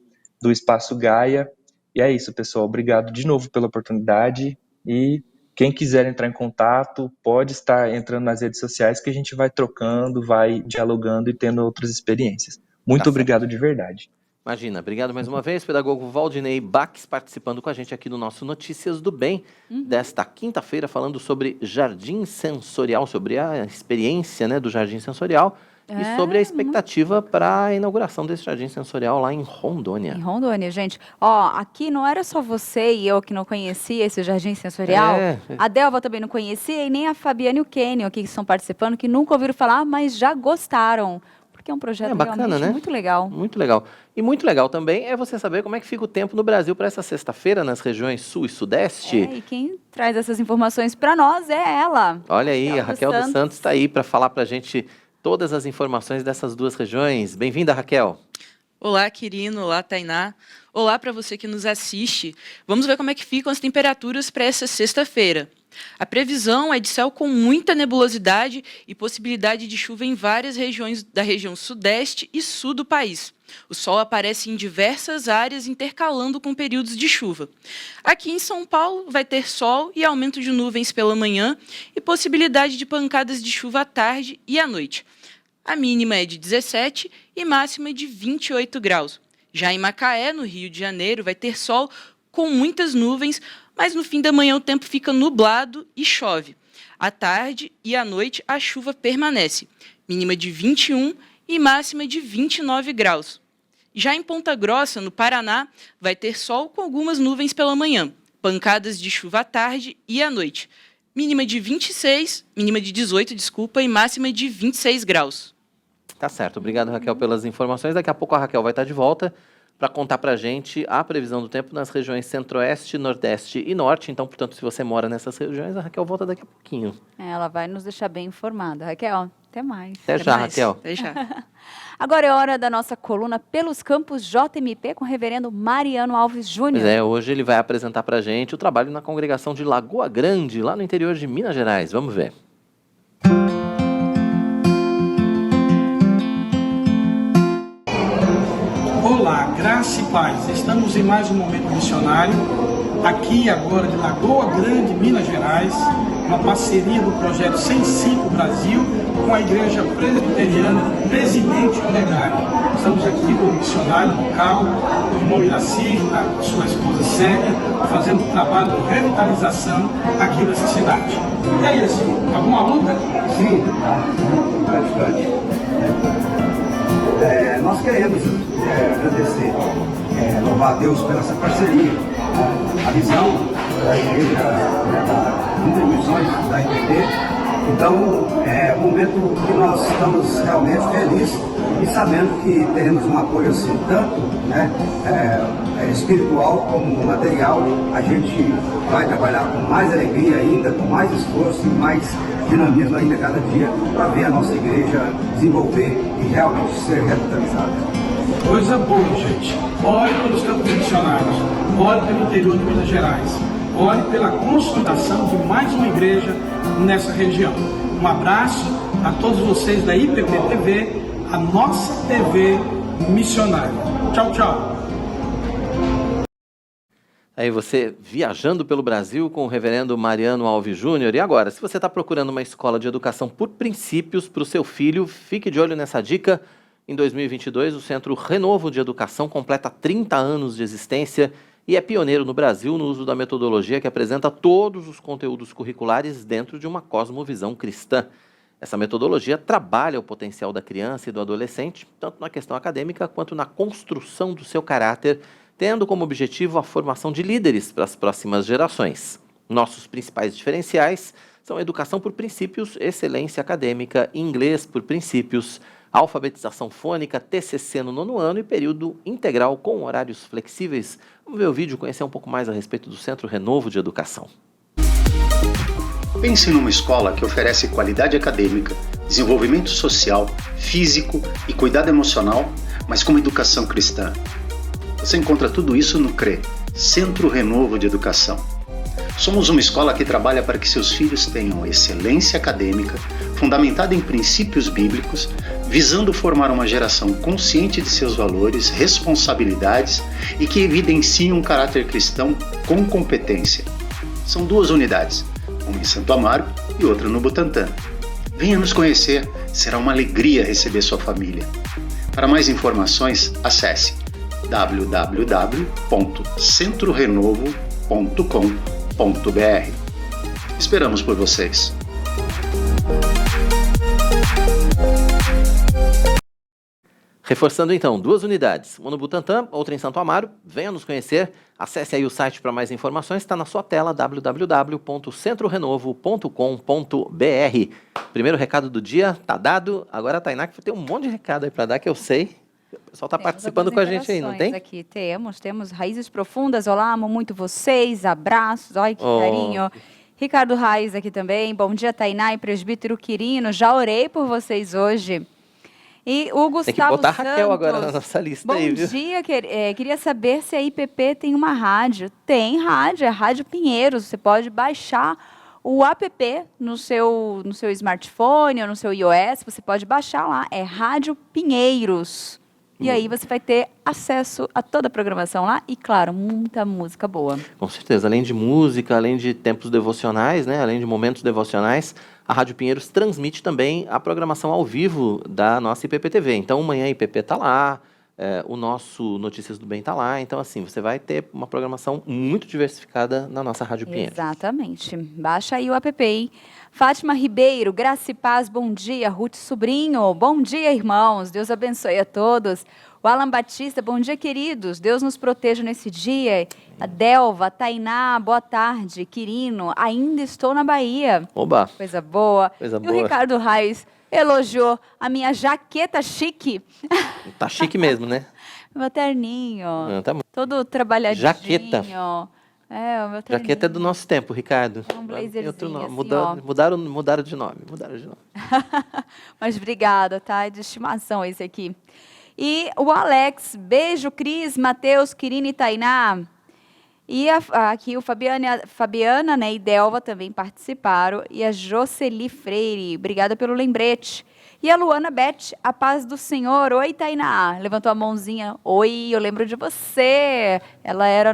Espaço Gaia. E é isso, pessoal, obrigado de novo pela oportunidade. E quem quiser entrar em contato, pode estar entrando nas redes sociais que a gente vai trocando, vai dialogando e tendo outras experiências. Muito obrigado de verdade. Imagina, obrigado mais uma vez, pedagogo Valdinei Baques, participando com a gente aqui no nosso Notícias do Bem, desta quinta-feira, falando sobre jardim sensorial, sobre a experiência, né, do jardim sensorial e sobre a expectativa para a inauguração desse jardim sensorial lá em Rondônia. Em Rondônia, gente. Ó, aqui não era só você e eu que não conhecia esse jardim sensorial. A Delva também não conhecia e nem a Fabiana e o Kenio aqui que estão participando, que nunca ouviram falar, mas já gostaram. Porque é um projeto bacana, realmente, né? muito legal. Muito legal. E muito legal também é você saber como é que fica o tempo no Brasil para essa sexta-feira, nas regiões sul e sudeste. E quem traz essas informações para nós é ela. Olha aí, a Raquel dos Santos está aí para falar para a gente todas as informações dessas duas regiões. Bem-vinda, Raquel. Olá, Quirino. Olá, Tainá. Olá para você que nos assiste. Vamos ver como é que ficam as temperaturas para essa sexta-feira. A previsão é de céu com muita nebulosidade e possibilidade de chuva em várias regiões da região sudeste e sul do país. O sol aparece em diversas áreas, intercalando com períodos de chuva. Aqui em São Paulo vai ter sol e aumento de nuvens pela manhã e possibilidade de pancadas de chuva à tarde e à noite. A mínima é de 17 e máxima de 28 graus. Já em Macaé, no Rio de Janeiro, vai ter sol com muitas nuvens, mas no fim da manhã o tempo fica nublado e chove. À tarde e à noite a chuva permanece, mínima de 21 e máxima de 29 graus. Já em Ponta Grossa, no Paraná, vai ter sol com algumas nuvens pela manhã, pancadas de chuva à tarde e à noite. Mínima de 18, desculpa, e máxima de 26 graus. Tá certo. Obrigado, Raquel, pelas informações. Daqui a pouco a Raquel vai estar de volta para contar para a gente a previsão do tempo nas regiões Centro-Oeste, Nordeste e Norte. Então, portanto, se você mora nessas regiões, a Raquel volta daqui a pouquinho. Ela vai nos deixar bem informada. Raquel, até mais. Até já, mais. Raquel. Até já. Agora é hora da nossa coluna Pelos Campos JMP com o reverendo Mariano Alves Júnior. Pois é, hoje ele vai apresentar para a gente o trabalho na congregação de Lagoa Grande, lá no interior de Minas Gerais. Vamos ver. Olá, graça e paz. Estamos em mais um momento missionário, aqui agora de Lagoa Grande, Minas Gerais, uma parceria do projeto 105 Brasil com a Igreja Presbiteriana Presidente Olegário. Estamos aqui com o missionário local, o irmão Iraci, a sua esposa Célia, fazendo um trabalho de revitalização aqui nessa cidade. E aí, assim, alguma luta? Sim, bastante. Nós queremos agradecer, louvar a Deus pela essa parceria, a visão da igreja, das missões da IPT. Então, é um momento que nós estamos realmente felizes e sabendo que teremos um apoio assim, tanto espiritual como material. A gente vai trabalhar com mais alegria ainda, com mais esforço e mais dinamismo ainda cada dia para ver a nossa igreja desenvolver e realmente ser revitalizada. Coisa boa, gente. Ore pelos campos missionários, ore pelo interior de Minas Gerais, ore pela consolidação de mais uma igreja nessa região. Um abraço a todos vocês da IPP TV, a nossa TV missionária. Tchau, tchau. Aí você viajando pelo Brasil com o reverendo Mariano Alves Júnior. E agora, se você está procurando uma escola de educação por princípios para o seu filho, fique de olho nessa dica. Em 2022, o Centro Renovo de Educação completa 30 anos de existência e é pioneiro no Brasil no uso da metodologia que apresenta todos os conteúdos curriculares dentro de uma cosmovisão cristã. Essa metodologia trabalha o potencial da criança e do adolescente, tanto na questão acadêmica quanto na construção do seu caráter, tendo como objetivo a formação de líderes para as próximas gerações. Nossos principais diferenciais são educação por princípios, excelência acadêmica, inglês por princípios, alfabetização fônica, TCC no 9º ano e período integral com horários flexíveis. Vamos ver o vídeo e conhecer um pouco mais a respeito do Centro Renovo de Educação. Pense numa escola que oferece qualidade acadêmica, desenvolvimento social, físico e cuidado emocional, mas com uma educação cristã. Você encontra tudo isso no CRE, Centro Renovo de Educação. Somos uma escola que trabalha para que seus filhos tenham excelência acadêmica, fundamentada em princípios bíblicos, visando formar uma geração consciente de seus valores, responsabilidades e que evidencie um caráter cristão com competência. São 2 unidades, uma em Santo Amaro e outra no Butantã. Venha nos conhecer, será uma alegria receber sua família. Para mais informações, acesse www.centrorenovo.com.br. Esperamos por vocês. Reforçando então, 2 unidades, uma no Butantã, outra em Santo Amaro. Venha nos conhecer, acesse aí o site para mais informações, está na sua tela, www.centrorenovo.com.br. Primeiro recado do dia está dado, agora a Tainá que tem um monte de recado aí para dar que eu sei. O pessoal está participando com a gente aí, não tem? Aqui temos Raízes Profundas, olá, amo muito vocês, abraços, olha que carinho. Ricardo Raiz aqui também, bom dia Tainá e presbítero Quirino, já orei por vocês hoje. E o Gustavo tem que botar a Raquel Santos, agora na nossa lista aí, viu? Bom dia, queria saber se a IPP tem uma rádio. Tem rádio, é Rádio Pinheiros, você pode baixar o app no seu smartphone ou no seu iOS, você pode baixar lá, é Rádio Pinheiros. E aí você vai ter acesso a toda a programação lá e, claro, muita música boa. Com certeza, além de música, além de tempos devocionais, né, além de momentos devocionais, a Rádio Pinheiros transmite também a programação ao vivo da nossa IPP TV. Então, amanhã a IPP está lá, o nosso Notícias do Bem está lá. Então, assim, você vai ter uma programação muito diversificada na nossa Rádio Pinheiros. Exatamente. Baixa aí o app, hein? Fátima Ribeiro, Graça e Paz, bom dia. Ruth Sobrinho, bom dia, irmãos. Deus abençoe a todos. O Alan Batista, bom dia, queridos. Deus nos proteja nesse dia. A Delva, a Tainá, boa tarde. Quirino, ainda estou na Bahia. Oba! Coisa boa. Coisa e boa. o Ricardo Reis elogiou a minha jaqueta chique. Tá chique mesmo, né? Meu terninho. Tá muito. Todo trabalhadinho. Jaqueta. É, o meu terninho. Jaqueta é do nosso tempo, Ricardo. Um blazerzinho Outro nome. assim, Mudaram de nome. Mas obrigada, tá? É de estimação esse aqui. E o Alex, beijo, Cris, Matheus, Quirine e Tainá. E aqui o Fabiana, né, e Delva também participaram. E a Jocely Freire, obrigada pelo lembrete. E a Luana Beth, a paz do Senhor. Oi, Tainá. Levantou a mãozinha. Oi, eu lembro de você. Ela era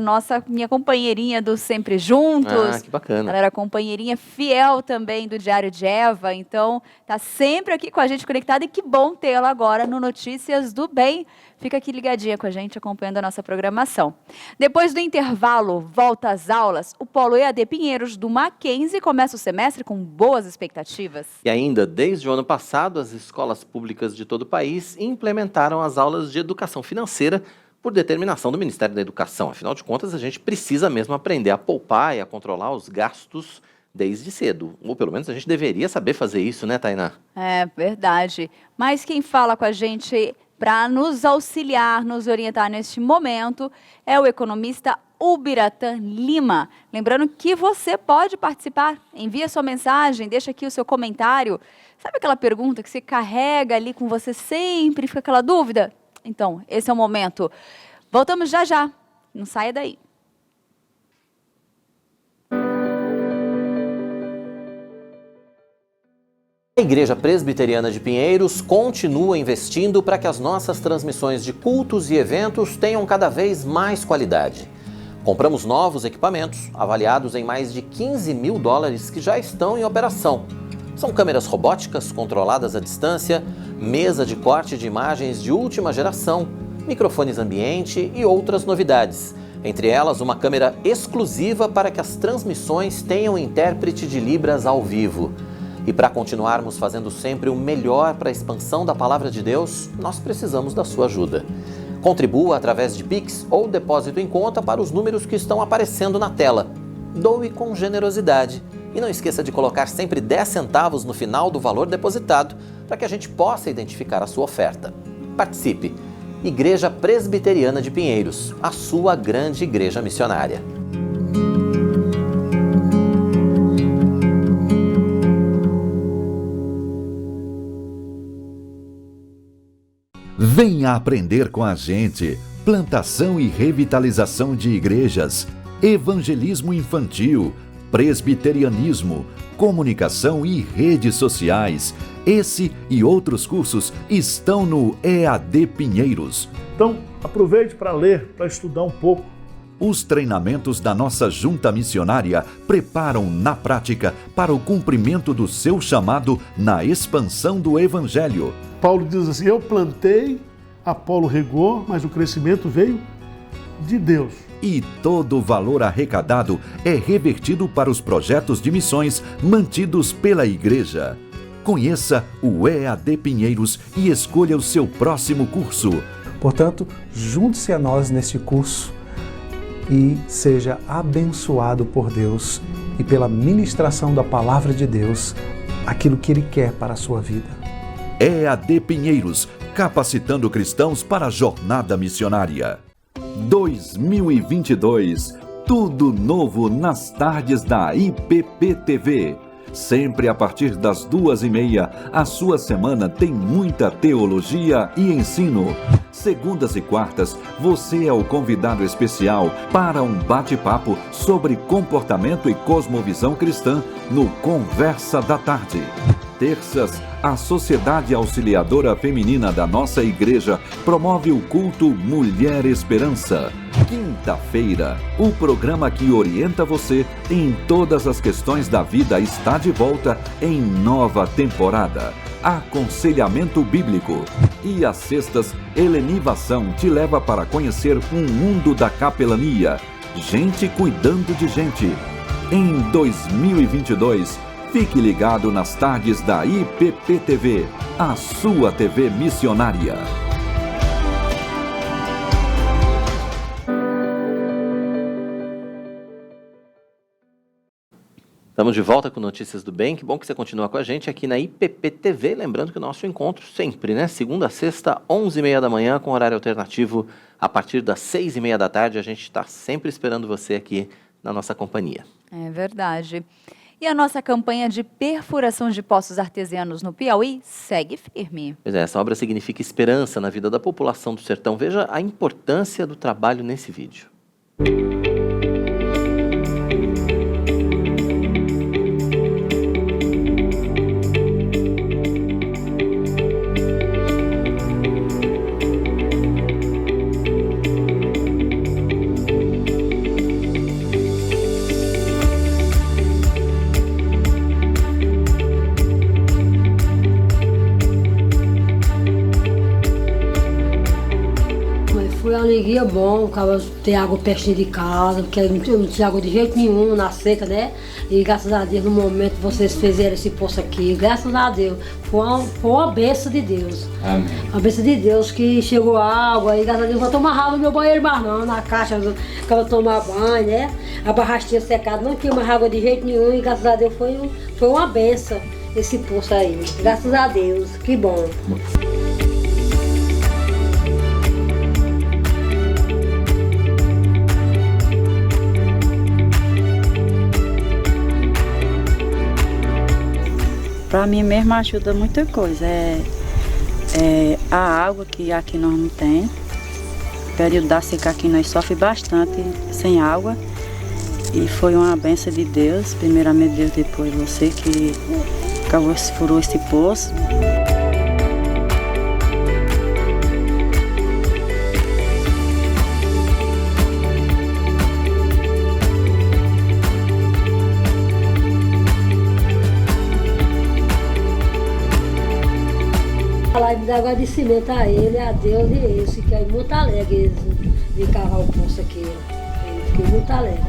minha companheirinha do Sempre Juntos. Ah, que bacana. Ela era companheirinha fiel também do Diário de Eva. Então, tá sempre aqui com a gente conectada. E que bom tê-la agora no Notícias do Bem. Fica aqui ligadinha com a gente, acompanhando a nossa programação. Depois do intervalo, volta às aulas. O Polo EAD Pinheiros do Mackenzie começa o semestre com boas expectativas. E ainda, desde o ano passado, as escolas públicas de todo o país implementaram as aulas de educação financeira por determinação do Ministério da Educação. Afinal de contas, a gente precisa mesmo aprender a poupar e a controlar os gastos desde cedo. Ou pelo menos a gente deveria saber fazer isso, né, Tainá? É verdade. Mas quem fala com a gente para nos auxiliar, nos orientar neste momento, é o economista Ubiratan Lima. Lembrando que você pode participar, envia sua mensagem, deixa aqui o seu comentário. Sabe aquela pergunta que você carrega ali com você sempre, fica aquela dúvida? Então, esse é o momento. Voltamos já já, não saia daí. A Igreja Presbiteriana de Pinheiros continua investindo para que as nossas transmissões de cultos e eventos tenham cada vez mais qualidade. Compramos novos equipamentos, avaliados em mais de $15 mil, que já estão em operação. São câmeras robóticas controladas à distância, mesa de corte de imagens de última geração, microfones ambiente e outras novidades. Entre elas, uma câmera exclusiva para que as transmissões tenham intérprete de Libras ao vivo. E para continuarmos fazendo sempre o melhor para a expansão da Palavra de Deus, nós precisamos da sua ajuda. Contribua através de Pix ou depósito em conta para os números que estão aparecendo na tela. Doe com generosidade. E não esqueça de colocar sempre 10 centavos no final do valor depositado para que a gente possa identificar a sua oferta. Participe! Igreja Presbiteriana de Pinheiros, a sua grande igreja missionária. Venha aprender com a gente. Plantação e revitalização de igrejas, evangelismo infantil, presbiterianismo, comunicação e redes sociais. Esse e outros cursos estão no EAD Pinheiros. Então, aproveite para ler, para estudar um pouco. Os treinamentos da nossa junta missionária preparam na prática para o cumprimento do seu chamado na expansão do Evangelho. Paulo diz assim, eu plantei, Apolo regou, mas o crescimento veio de Deus. E todo o valor arrecadado é revertido para os projetos de missões mantidos pela igreja. Conheça o EAD Pinheiros e escolha o seu próximo curso. Portanto, junte-se a nós neste curso e seja abençoado por Deus e pela ministração da Palavra de Deus, aquilo que Ele quer para a sua vida. EAD Pinheiros, capacitando cristãos para a jornada missionária. 2022, tudo novo nas tardes da IPP-TV. Sempre a partir das 2h30, a sua semana tem muita teologia e ensino. Segundas e quartas, você é o convidado especial para um bate-papo sobre comportamento e cosmovisão cristã no Conversa da Tarde. Terças, a Sociedade Auxiliadora Feminina da nossa igreja promove o culto Mulher Esperança. Quinta-feira, o programa que orienta você em todas as questões da vida está de volta em nova temporada. Aconselhamento Bíblico. E às sextas, Helenivação te leva para conhecer um mundo da capelania. Gente cuidando de gente. Em 2022, fique ligado nas tardes da IPP-TV, a sua TV missionária. Estamos de volta com Notícias do Bem. Que bom que você continua com a gente aqui na IPP-TV. Lembrando que o nosso encontro sempre, né? Segunda a sexta, 11h30 da manhã, com horário alternativo a partir das 6h30 da tarde. A gente está sempre esperando você aqui na nossa companhia. É verdade. E a nossa campanha de perfuração de poços artesianos no Piauí segue firme. Pois é, essa obra significa esperança na vida da população do sertão. Veja a importância do trabalho nesse vídeo. Foi uma alegria bom, acaba ter água pertinho de casa, porque não tinha água de jeito nenhum na seca, né? E graças a Deus, no momento vocês fizeram esse poço aqui, graças a Deus, foi uma bênção de Deus. Amém. A bênção de Deus que chegou água, e graças a Deus não vou tomar água no meu banheiro mais não, na caixa, acaba tomar banho, né? A barracha tinha secado, não tinha mais água de jeito nenhum, e graças a Deus foi uma bênção esse poço aí. Graças a Deus, que bom. Para mim mesmo ajuda muita coisa. A água que aqui nós não tem. O período da seca aqui nós sofremos bastante sem água. E foi uma bênção de Deus, primeiramente Deus, depois você que furou esse poço. Falar de agradecimento a ele, a Deus e eles. Fiquei muito alegre de cavar o poço aqui. Fiquei muito alegre.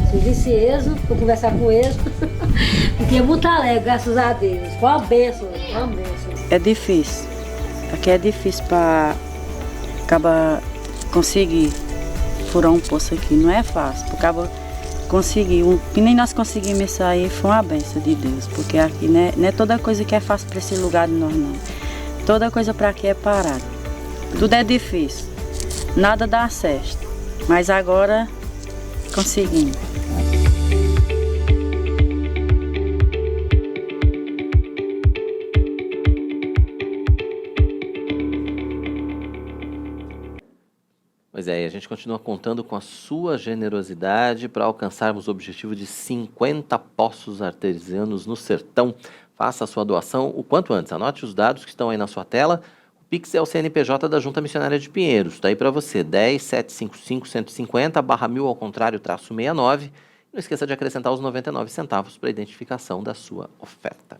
Se eu visse eles, vou conversar com eles. Fiquei muito alegre, graças a Deus. Foi uma bênção, foi uma bênção. É difícil. Aqui é difícil para acabar conseguir furar um poço aqui. Não é fácil. Para acabar conseguir. Que nem nós conseguimos isso aí, foi uma bênção de Deus. Porque aqui não é toda coisa que é fácil para esse lugar de nós, não. Toda coisa para aqui é parada. Tudo é difícil. Nada dá certo. Mas agora conseguimos. Pois é, e a gente continua contando com a sua generosidade para alcançarmos o objetivo de 50 poços artesianos no sertão. Faça a sua doação o quanto antes. Anote os dados que estão aí na sua tela. O Pix é o CNPJ da Junta Missionária de Pinheiros. Está aí para você, 10.755.150/1000 ao contrário, -69. Não esqueça de acrescentar os 99 centavos para a identificação da sua oferta.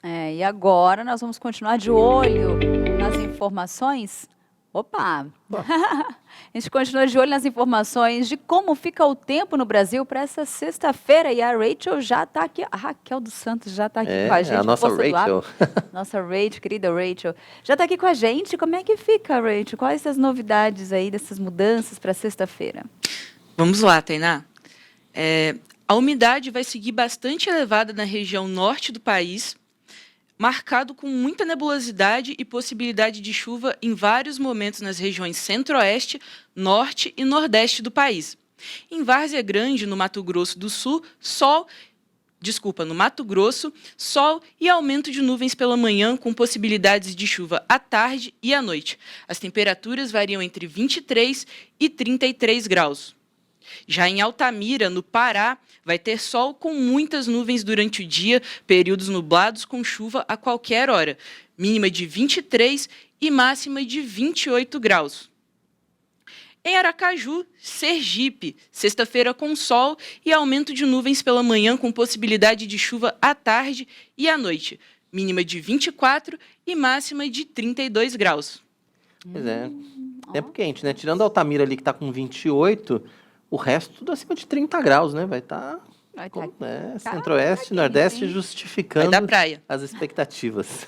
E agora nós vamos continuar de olho nas informações. Opa! A gente continua de olho nas informações de como fica o tempo no Brasil para essa sexta-feira. E a Rachel já está aqui, a Raquel dos Santos já está aqui com a gente. A nossa Rachel. Nossa Rachel, querida Rachel, já está aqui com a gente. Como é que fica, Rachel? Quais as novidades aí dessas mudanças para sexta-feira? Vamos lá, Tainá. A umidade vai seguir bastante elevada na região norte do país, marcado com muita nebulosidade e possibilidade de chuva em vários momentos nas regiões centro-oeste, norte e nordeste do país. Em Várzea Grande, no Mato Grosso do Sul, no Mato Grosso, sol e aumento de nuvens pela manhã, com possibilidades de chuva à tarde e à noite. As temperaturas variam entre 23 e 33 graus. Já em Altamira, no Pará, vai ter sol com muitas nuvens durante o dia, períodos nublados com chuva a qualquer hora, mínima de 23 e máxima de 28 graus. Em Aracaju, Sergipe, sexta-feira com sol e aumento de nuvens pela manhã com possibilidade de chuva à tarde e à noite, mínima de 24 e máxima de 32 graus. Pois é, tempo quente, né? Tirando a Altamira ali que está com 28... O resto tudo acima de 30 graus, né? Vai estar centro-oeste, nordeste, justificando as expectativas.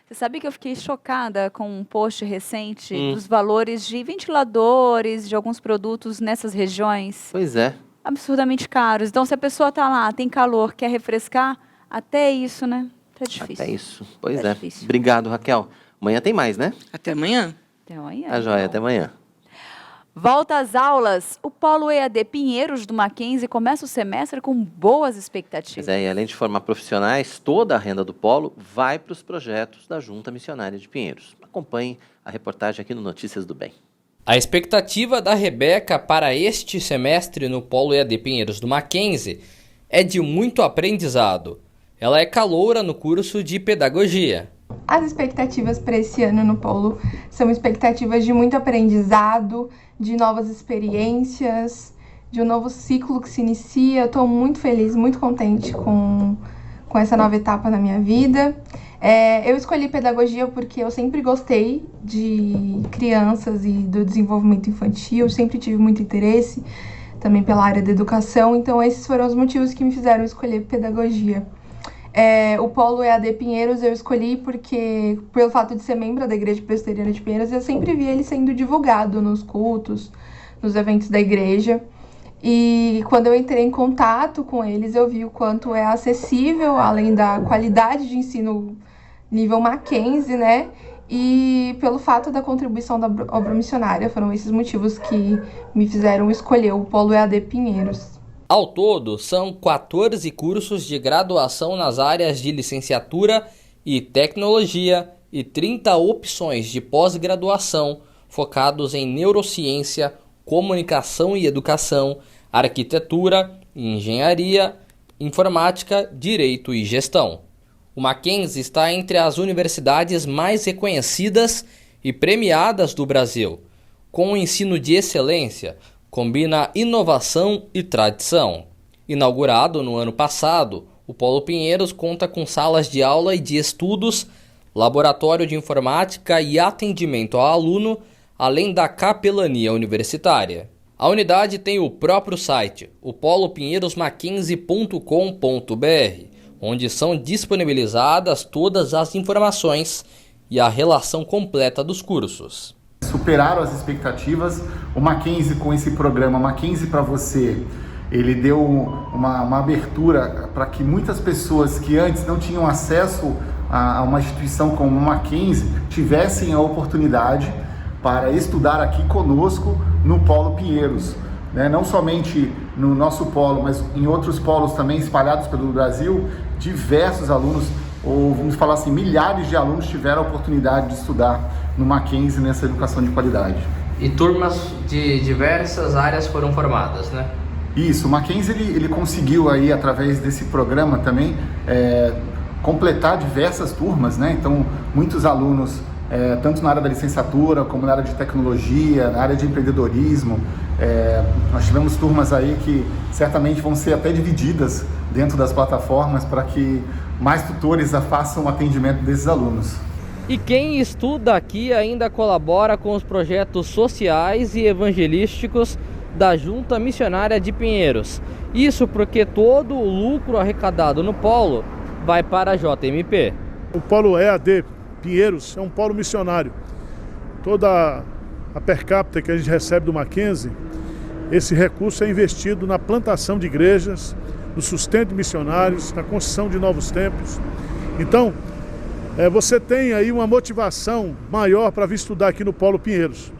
Você sabe que eu fiquei chocada com um post recente dos valores de ventiladores, de alguns produtos nessas regiões? Pois é. absurdamente caros. Então, se a pessoa está lá, tem calor, quer refrescar, até isso, né? Tá difícil. Até isso. Pois Tá é. difícil. Obrigado, Raquel. Amanhã tem mais, né? Até amanhã. Até amanhã. Tá joia, até amanhã. Volta às aulas. O Polo EAD Pinheiros do Mackenzie começa o semestre com boas expectativas. Pois é, e além de formar profissionais, toda a renda do Polo vai para os projetos da Junta Missionária de Pinheiros. Acompanhe a reportagem aqui no Notícias do Bem. A expectativa da Rebeca para este semestre no Polo EAD Pinheiros do Mackenzie é de muito aprendizado. Ela é caloura no curso de Pedagogia. As expectativas para esse ano no Polo são expectativas de muito aprendizado, de novas experiências, de um novo ciclo que se inicia. Eu estou muito feliz, muito contente com essa nova etapa na minha vida. Eu escolhi pedagogia porque eu sempre gostei de crianças e do desenvolvimento infantil, sempre tive muito interesse também pela área da educação, então esses foram os motivos que me fizeram escolher pedagogia. O Polo EAD Pinheiros eu escolhi porque, pelo fato de ser membro da Igreja Presbiteriana de Pinheiros, eu sempre vi ele sendo divulgado nos cultos, nos eventos da igreja. E quando eu entrei em contato com eles, eu vi o quanto é acessível, além da qualidade de ensino nível Mackenzie, né? E pelo fato da contribuição da obra missionária, foram esses motivos que me fizeram escolher o Polo EAD Pinheiros. Ao todo, são 14 cursos de graduação nas áreas de licenciatura e tecnologia e 30 opções de pós-graduação focados em neurociência, comunicação e educação, arquitetura, engenharia, informática, direito e gestão. O Mackenzie está entre as universidades mais reconhecidas e premiadas do Brasil. Com um ensino de excelência, combina inovação e tradição. Inaugurado no ano passado, o Polo Pinheiros conta com salas de aula e de estudos, laboratório de informática e atendimento ao aluno, além da capelania universitária. A unidade tem o próprio site, o polopinheirosmackenzie.com.br, onde são disponibilizadas todas as informações e a relação completa dos cursos. Superaram as expectativas. O Mackenzie, com esse programa Mackenzie para Você, ele deu uma abertura para que muitas pessoas que antes não tinham acesso a uma instituição como o Mackenzie tivessem a oportunidade para estudar aqui conosco no Polo Pinheiros, né? Não somente no nosso polo, mas em outros polos também espalhados pelo Brasil, diversos alunos, ou vamos falar assim, milhares de alunos tiveram a oportunidade de estudar no Mackenzie nessa educação de qualidade. E turmas de diversas áreas foram formadas, né? Isso, o Mackenzie ele conseguiu aí, através desse programa também, completar diversas turmas, né? Então, muitos alunos, tanto na área da licenciatura, como na área de tecnologia, na área de empreendedorismo, nós tivemos turmas aí que certamente vão ser até divididas dentro das plataformas para que mais tutores façam o atendimento desses alunos. E quem estuda aqui ainda colabora com os projetos sociais e evangelísticos da Junta Missionária de Pinheiros. Isso porque todo o lucro arrecadado no polo vai para a JMP. O Polo EAD Pinheiros é um polo missionário. Toda a per capita que a gente recebe do Mackenzie, esse recurso é investido na plantação de igrejas, no sustento de missionários, na construção de novos templos. Então, você tem aí uma motivação maior para vir estudar aqui no Polo Pinheiros.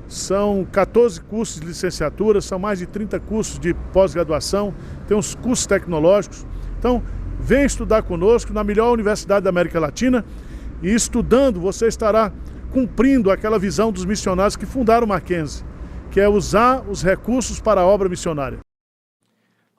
São 14 cursos de licenciatura, são mais de 30 cursos de pós-graduação, tem uns cursos tecnológicos. Então, vem estudar conosco na melhor universidade da América Latina e estudando você estará cumprindo aquela visão dos missionários que fundaram o Mackenzie, que é usar os recursos para a obra missionária.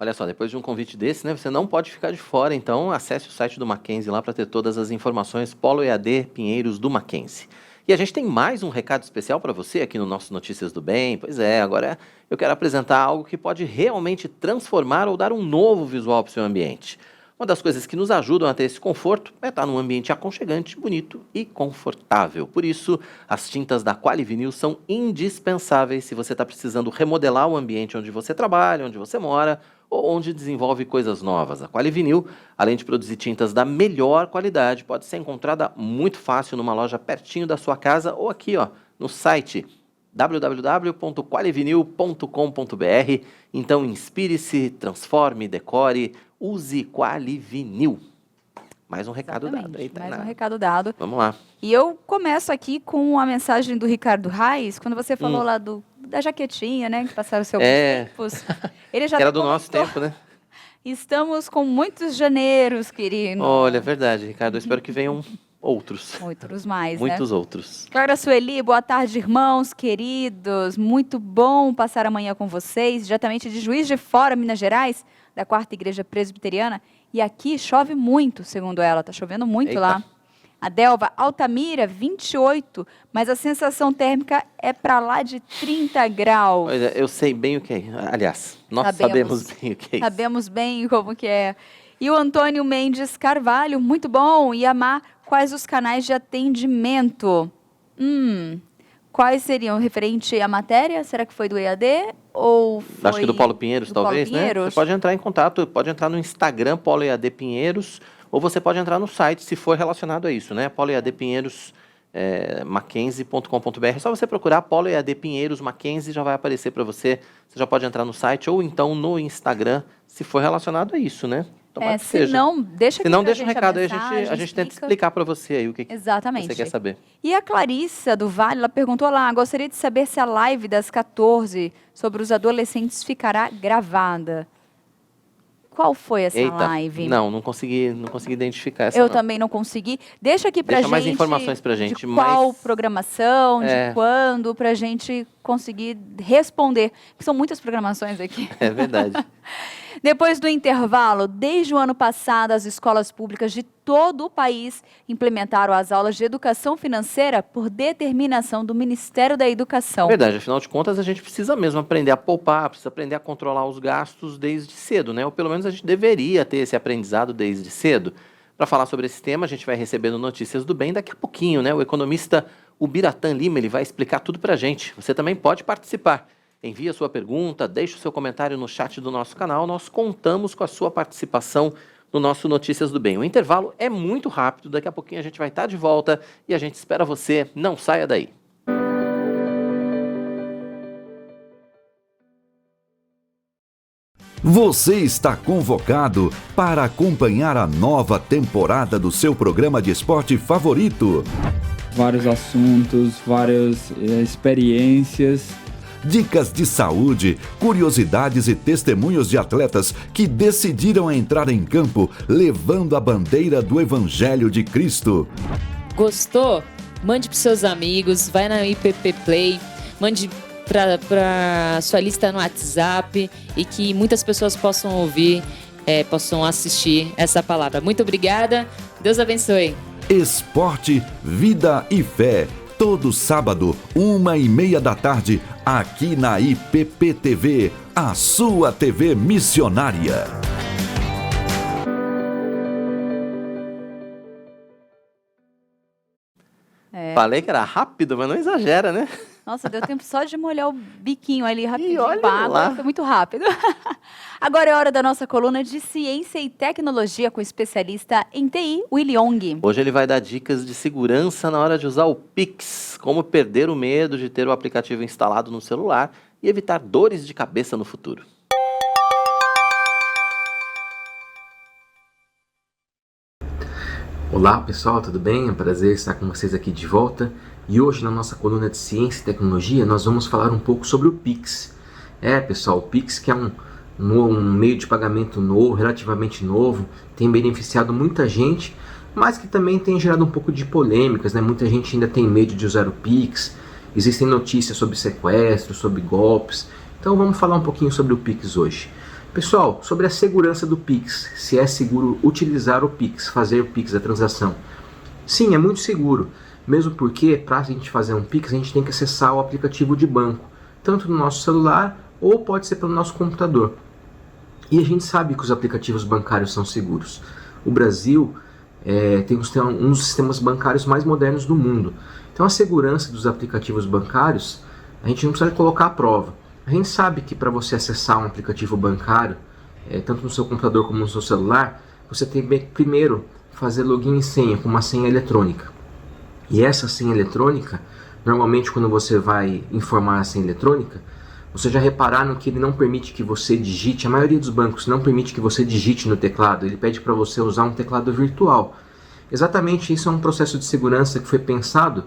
Olha só, depois de um convite desse, né, você não pode ficar de fora, então acesse o site do Mackenzie lá para ter todas as informações, Polo EAD Pinheiros do Mackenzie. E a gente tem mais um recado especial para você aqui no nosso Notícias do Bem. Pois é, agora eu quero apresentar algo que pode realmente transformar ou dar um novo visual para o seu ambiente. Uma das coisas que nos ajudam a ter esse conforto é estar num ambiente aconchegante, bonito e confortável. Por isso, as tintas da Qualivinil são indispensáveis se você está precisando remodelar o ambiente onde você trabalha, onde você mora ou onde desenvolve coisas novas. A Qualivinil, além de produzir tintas da melhor qualidade, pode ser encontrada muito fácil numa loja pertinho da sua casa ou aqui, ó, no site www.qualivinil.com.br. Então inspire-se, transforme, decore, use Qualivinil. Mais um recado dado aí, Tainá. Mais um recado dado. Vamos lá. E eu começo aqui com a mensagem do Ricardo Reis, quando você falou lá da jaquetinha, né, que passaram seus tempos. Ele já que era do nosso tempo, né? Estamos com muitos janeiros, querido. Olha, é verdade, Ricardo. Eu espero que venham outros. Outros mais, Muitos né? outros. Clara Sueli, boa tarde, irmãos, queridos. Muito bom passar amanhã com vocês, diretamente de Juiz de Fora, Minas Gerais, da 4ª Igreja Presbiteriana. E aqui chove muito, segundo ela. Tá chovendo muito lá. A Delva, Altamira, 28, mas a sensação térmica é para lá de 30 graus. Pois é, eu sei bem o que é. Aliás, nós sabemos bem o que é isso. Sabemos bem como que é. E o Antônio Mendes Carvalho, muito bom. E Amar, quais os canais de atendimento? Quais seriam referente à matéria? Será que foi do EAD ou foi Acho que do Paulo Pinheiros, talvez, Paulo Pinheiros? né? Você pode entrar em contato, pode entrar no Instagram, Paulo EAD Pinheiros, ou você pode entrar no site, se for relacionado a isso, né? Paulo EAD Pinheiros, mackenzie.com.br. É só você procurar Paulo EAD Pinheiros, Mackenzie, já vai aparecer para você. Você já pode entrar no site ou então no Instagram, se for relacionado a isso, né? Se não, deixa aqui Se não, pra deixa um gente recado aí, mensagem, a gente tenta explicar para você aí o que Exatamente. você quer saber. E a Clarissa do Vale, ela perguntou lá, gostaria de saber se a live das 14 sobre os adolescentes ficará gravada. Qual foi essa live? Não consegui identificar essa. Eu também não consegui. Deixa aqui pra gente. Mais informações pra gente. De qual programação, de quando, pra gente conseguir responder. Porque são muitas programações aqui. É verdade. Depois do intervalo, desde o ano passado, as escolas públicas de todo o país implementaram as aulas de educação financeira por determinação do Ministério da Educação. Verdade, afinal de contas, a gente precisa mesmo aprender a poupar, precisa aprender a controlar os gastos desde cedo, né? Ou pelo menos a gente deveria ter esse aprendizado desde cedo. Para falar sobre esse tema, a gente vai recebendo Notícias do Bem daqui a pouquinho, né? O economista Ubiratã Lima, ele vai explicar tudo para a gente. Você também pode participar. Envie a sua pergunta, deixe o seu comentário no chat do nosso canal. Nós contamos com a sua participação no nosso Notícias do Bem. O intervalo é muito rápido, daqui a pouquinho a gente vai estar de volta e a gente espera você. Não saia daí. Você está convocado para acompanhar a nova temporada do seu programa de esporte favorito. Vários assuntos, várias experiências. Dicas de saúde, curiosidades e testemunhos de atletas que decidiram entrar em campo levando a bandeira do Evangelho de Cristo. Gostou? Mande para seus amigos, vai na IPP Play, mande para sua lista no WhatsApp e que muitas pessoas possam ouvir, possam assistir essa palavra. Muito obrigada, Deus abençoe. Esporte, vida e fé. Todo sábado, 1h30 da tarde, aqui na IPP TV, a sua TV missionária. Falei que era rápido, mas não exagera, né? Nossa, deu tempo só de molhar o biquinho ali rapidinho. olha Água, lá. foi muito rápido. Agora é hora da nossa coluna de ciência e tecnologia com o especialista em TI, Willy Ong. Hoje ele vai dar dicas de segurança na hora de usar o Pix, como perder o medo de ter o aplicativo instalado no celular e evitar dores de cabeça no futuro. Olá pessoal, tudo bem? É um prazer estar com vocês aqui de volta. E hoje na nossa coluna de ciência e tecnologia nós vamos falar um pouco sobre o Pix. Pessoal, o Pix que é um meio de pagamento novo, relativamente novo, tem beneficiado muita gente, mas que também tem gerado um pouco de polêmicas, né? Muita gente ainda tem medo de usar o Pix, existem notícias sobre sequestros, sobre golpes. Então vamos falar um pouquinho sobre o Pix hoje. Pessoal, sobre a segurança do Pix, se é seguro utilizar o Pix, fazer o Pix, a transação. Sim, é muito seguro, mesmo porque para a gente fazer um Pix a gente tem que acessar o aplicativo de banco, tanto no nosso celular ou pode ser pelo nosso computador. E a gente sabe que os aplicativos bancários são seguros. O Brasil tem um dos sistemas bancários mais modernos do mundo. Então a segurança dos aplicativos bancários a gente não precisa colocar à prova. A gente sabe que para você acessar um aplicativo bancário, tanto no seu computador como no seu celular, você tem que primeiro fazer login e senha com uma senha eletrônica. E essa senha eletrônica normalmente quando você vai informar a senha eletrônica, vocês já repararam que ele não permite que você digite, a maioria dos bancos não permite que você digite no teclado, ele pede para você usar um teclado virtual. Exatamente isso é um processo de segurança que foi pensado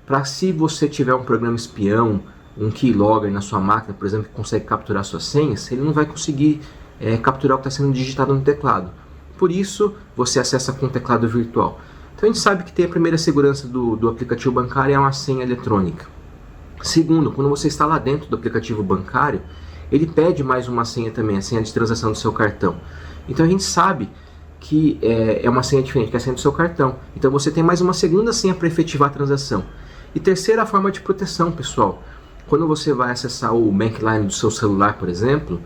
para, se você tiver um programa espião, um keylogger na sua máquina, por exemplo, que consegue capturar suas senhas, ele não vai conseguir capturar o que está sendo digitado no teclado. Por isso, você acessa com um teclado virtual. Então a gente sabe que tem a primeira segurança do aplicativo bancário é uma senha eletrônica. Segundo, quando você está lá dentro do aplicativo bancário, ele pede mais uma senha também, a senha de transação do seu cartão. Então a gente sabe que é uma senha diferente, que é a senha do seu cartão. Então você tem mais uma segunda senha para efetivar a transação. E terceira forma de proteção, pessoal. Quando você vai acessar o Bankline do seu celular, por exemplo,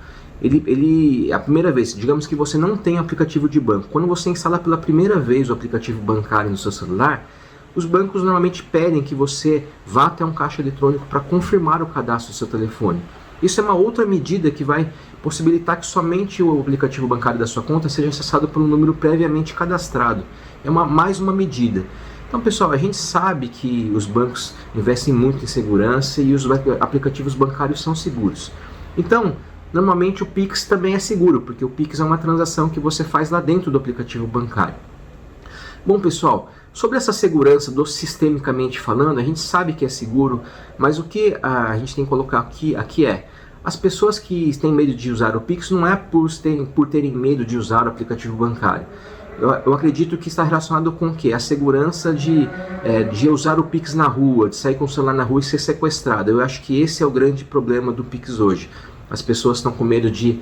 a primeira vez, digamos que você não tem aplicativo de banco. Quando você instala pela primeira vez o aplicativo bancário no seu celular, os bancos normalmente pedem que você vá até um caixa eletrônico para confirmar o cadastro do seu telefone. Isso é uma outra medida que vai possibilitar que somente o aplicativo bancário da sua conta seja acessado por um número previamente cadastrado. É mais uma medida. Então, pessoal, a gente sabe que os bancos investem muito em segurança e os aplicativos bancários são seguros. Então, normalmente o Pix também é seguro, porque o Pix é uma transação que você faz lá dentro do aplicativo bancário. Bom, pessoal, sobre essa segurança sistemicamente falando, a gente sabe que é seguro, mas o que a gente tem que colocar aqui é: as pessoas que têm medo de usar o Pix não é por terem medo de usar o aplicativo bancário. Eu acredito que está relacionado com o quê? A segurança de usar o Pix na rua, de sair com o celular na rua e ser sequestrado. Eu acho que esse é o grande problema do Pix hoje. As pessoas estão com medo de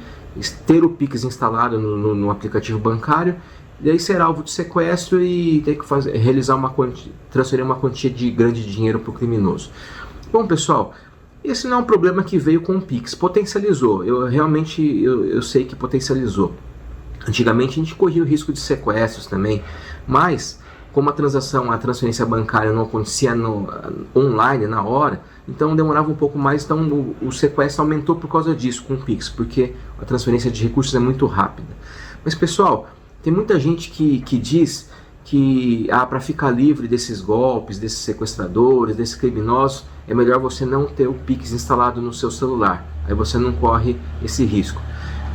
ter o Pix instalado no aplicativo bancário, e aí ser alvo de sequestro e ter que transferir uma quantia grande de dinheiro para o criminoso. Bom, pessoal, esse não é um problema que veio com o Pix, potencializou. Eu sei que potencializou. Antigamente a gente corria o risco de sequestros também, mas como a transferência bancária não acontecia online na hora, então demorava um pouco mais, então o sequestro aumentou por causa disso com o Pix, porque a transferência de recursos é muito rápida. Mas, pessoal, tem muita gente que diz que para ficar livre desses golpes, desses sequestradores, desses criminosos, é melhor você não ter o Pix instalado no seu celular, aí você não corre esse risco.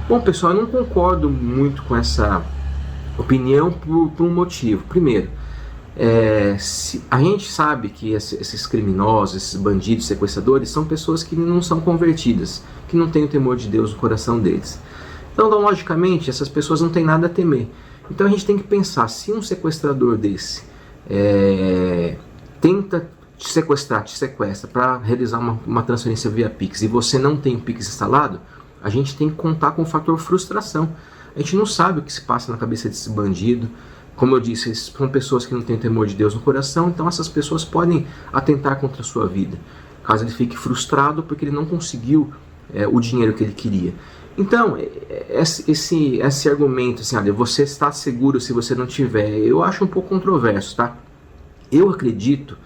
Bom, pessoal, eu não concordo muito com essa opinião por um motivo. Primeiro, a gente sabe que esses criminosos, esses bandidos, sequestradores, são pessoas que não são convertidas, que não têm o temor de Deus no coração deles. Então, logicamente, essas pessoas não têm nada a temer. Então a gente tem que pensar, se um sequestrador desse tenta te sequestra para realizar uma transferência via Pix e você não tem o Pix instalado, a gente tem que contar com o fator frustração. A gente não sabe o que se passa na cabeça desse bandido. Como eu disse, são pessoas que não têm temor de Deus no coração, então essas pessoas podem atentar contra a sua vida, caso ele fique frustrado porque ele não conseguiu o dinheiro que ele queria. Então, esse argumento, assim, olha, você está seguro se você não tiver, eu acho um pouco controverso, tá? Eu acredito,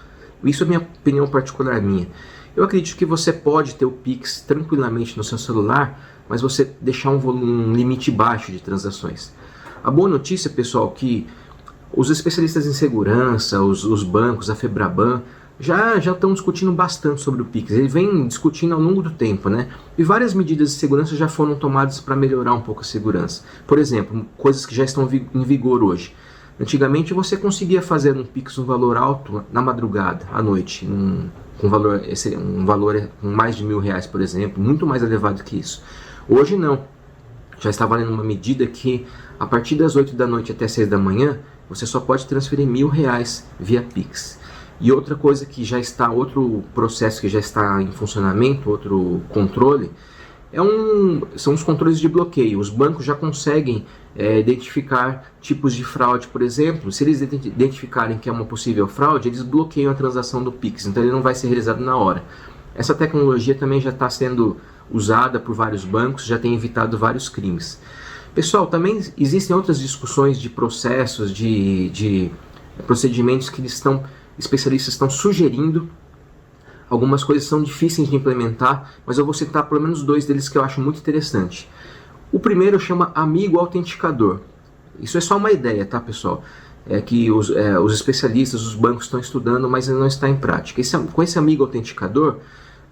isso é minha opinião particular minha, eu acredito que você pode ter o Pix tranquilamente no seu celular, mas você deixar um limite baixo de transações. A boa notícia, pessoal, é que os especialistas em segurança, os bancos, a Febraban, já estão discutindo bastante sobre o Pix. Ele vem discutindo ao longo do tempo, né? E várias medidas de segurança já foram tomadas para melhorar um pouco a segurança. Por exemplo, coisas que já estão em vigor hoje. Antigamente você conseguia fazer um Pix um valor alto na madrugada, à noite, com um valor com mais de R$1.000, por exemplo, muito mais elevado que isso. Hoje não. Já está valendo uma medida que a partir das 8 da noite até 6 da manhã, você só pode transferir R$1.000 via Pix. E outra coisa que já está, outro processo que já está em funcionamento, outro controle, são os controles de bloqueio. Os bancos já conseguem identificar tipos de fraude, por exemplo. Se eles identificarem que é uma possível fraude, eles bloqueiam a transação do Pix, então ele não vai ser realizado na hora. Essa tecnologia também já está sendo usada por vários bancos, já tem evitado vários crimes. Pessoal, também existem outras discussões de processos, de procedimentos que especialistas estão sugerindo. Algumas coisas são difíceis de implementar, mas eu vou citar pelo menos 2 deles que eu acho muito interessante. O primeiro chama Amigo Autenticador. Isso é só uma ideia, tá, pessoal? que os especialistas, os bancos estão estudando, mas não está em prática. Com esse amigo autenticador,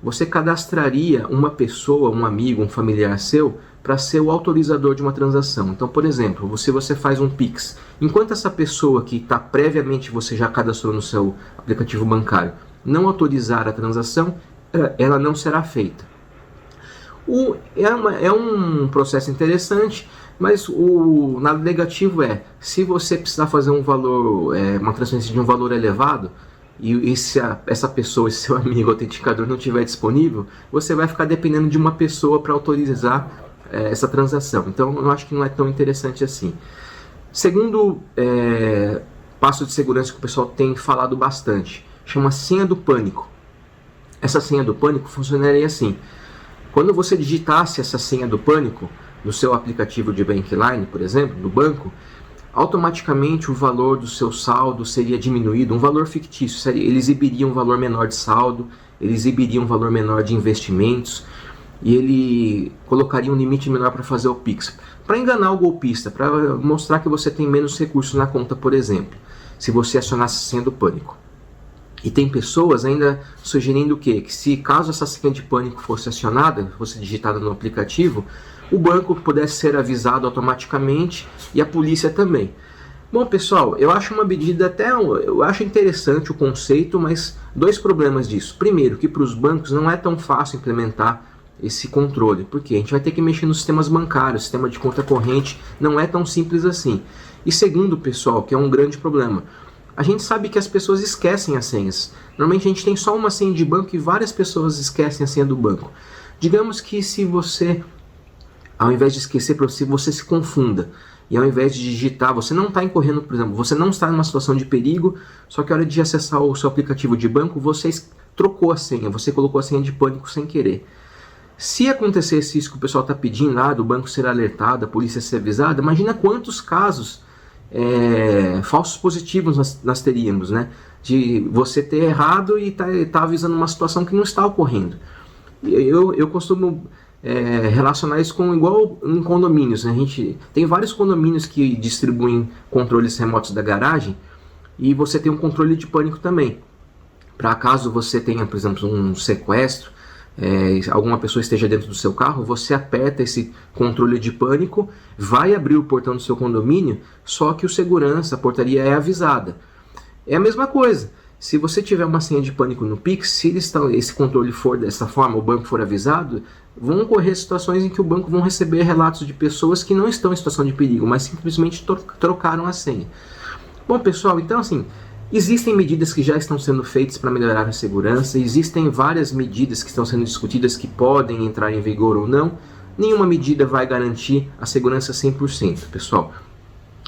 você cadastraria uma pessoa, um amigo, um familiar seu, para ser o autorizador de uma transação. Então, por exemplo, se você faz um Pix, enquanto essa pessoa que está previamente, você já cadastrou no seu aplicativo bancário, não autorizar a transação, ela não será feita. É um processo interessante, mas o lado negativo se você precisar fazer um valor, uma transferência de um valor elevado, e se essa pessoa, esse seu amigo autenticador não estiver disponível, você vai ficar dependendo de uma pessoa para autorizar essa transação. Então, eu acho que não é tão interessante assim. Segundo passo de segurança que o pessoal tem falado bastante, chama senha do pânico. Essa senha do pânico funcionaria assim: quando você digitasse essa senha do pânico no seu aplicativo de Bankline, por exemplo, do banco, automaticamente o valor do seu saldo seria diminuído, um valor fictício, ele exibiria um valor menor de saldo, ele exibiria um valor menor de investimentos, e ele colocaria um limite menor para fazer o Pix, para enganar o golpista, para mostrar que você tem menos recursos na conta, por exemplo, se você acionasse a senha do pânico. E tem pessoas ainda sugerindo o quê? Que se caso essa senha de pânico fosse acionada, fosse digitada no aplicativo, o banco pudesse ser avisado automaticamente e a polícia também. Bom, pessoal, eu acho uma medida eu acho interessante o conceito, mas dois problemas disso. Primeiro, que para os bancos não é tão fácil implementar esse controle, porque a gente vai ter que mexer nos sistemas bancários, sistema de conta corrente, não é tão simples assim. E segundo, pessoal, que é um grande problema, a gente sabe que as pessoas esquecem as senhas. Normalmente a gente tem só uma senha de banco e várias pessoas esquecem a senha do banco. Digamos que se você, ao invés de esquecer, você se confunda, e ao invés de digitar, você não está incorrendo, por exemplo, você não está em uma situação de perigo, só que a hora de acessar o seu aplicativo de banco, você trocou a senha, você colocou a senha de pânico sem querer. Se acontecesse isso que o pessoal está pedindo, do banco ser alertado, a polícia ser avisada, imagina quantos casos falsos positivos nós teríamos, né? De você ter errado e tá avisando uma situação que não está ocorrendo. Eu costumo relacionar isso com igual em condomínios, né? A gente tem vários condomínios que distribuem controles remotos da garagem e você tem um controle de pânico também. Para caso você tenha, por exemplo, um sequestro, alguma pessoa esteja dentro do seu carro, você aperta esse controle de pânico, vai abrir o portão do seu condomínio, só que o segurança, a portaria é avisada. É a mesma coisa. Se você tiver uma senha de pânico no Pix, se esse controle for dessa forma, o banco for avisado, vão ocorrer situações em que o banco vão receber relatos de pessoas que não estão em situação de perigo, mas simplesmente trocaram a senha. Bom, pessoal, então assim, existem medidas que já estão sendo feitas para melhorar a segurança, existem várias medidas que estão sendo discutidas que podem entrar em vigor ou não. Nenhuma medida vai garantir a segurança 100%, pessoal.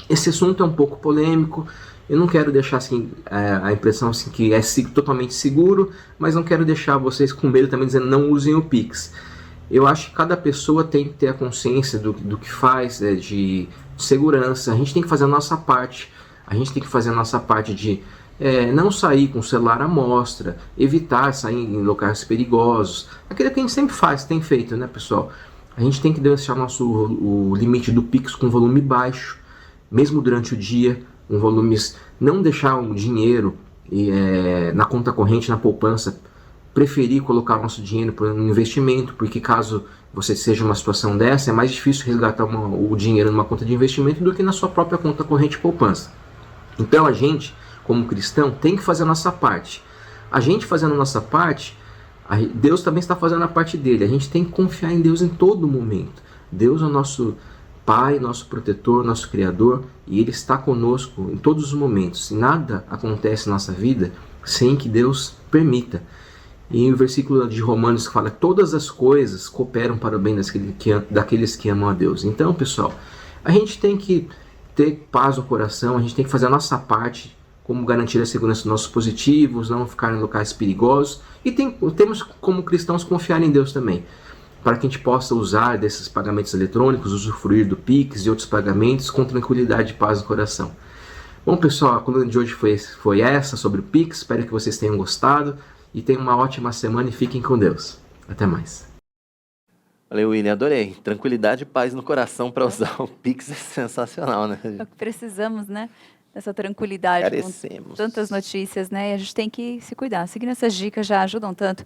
Esse assunto é um pouco polêmico, eu não quero deixar assim, a impressão assim, que é totalmente seguro, mas não quero deixar vocês com medo também dizendo não usem o Pix. Eu acho que cada pessoa tem que ter a consciência do que faz, de segurança. A gente tem que fazer a nossa parte. A gente tem que fazer a nossa parte de não sair com o celular à mostra, evitar sair em locais perigosos. Aquilo que a gente sempre faz, tem feito, né, pessoal? A gente tem que deixar o limite do Pix com volume baixo, mesmo durante o dia, com volumes, não deixar o dinheiro na conta corrente, na poupança, preferir colocar o nosso dinheiro para um investimento, porque caso você seja uma situação dessa, é mais difícil resgatar o dinheiro numa conta de investimento do que na sua própria conta corrente poupança. Então a gente, como cristão, tem que fazer a nossa parte. A gente fazendo a nossa parte, Deus também está fazendo a parte dele. A gente tem que confiar em Deus em todo momento. Deus é o nosso Pai, nosso protetor, nosso Criador, e Ele está conosco em todos os momentos. E nada acontece na nossa vida sem que Deus permita. E o versículo de Romanos fala que todas as coisas cooperam para o bem daqueles que amam a Deus. Então, pessoal, a gente tem que ter paz no coração, a gente tem que fazer a nossa parte, como garantir a segurança dos nossos dispositivos, não ficar em locais perigosos, e temos como cristãos confiar em Deus também, para que a gente possa usar desses pagamentos eletrônicos, usufruir do Pix e outros pagamentos com tranquilidade e paz no coração. Bom, pessoal, a coluna de hoje foi essa, sobre o Pix, espero que vocês tenham gostado, e tenham uma ótima semana e fiquem com Deus. Até mais. Valeu, William, adorei. Tranquilidade e paz no coração para usar o Pix é sensacional, né? É o que precisamos, né? dessa tranquilidade Carecemos. com tantas notícias, né? E a gente tem que se cuidar. Seguindo essas dicas já ajudam tanto.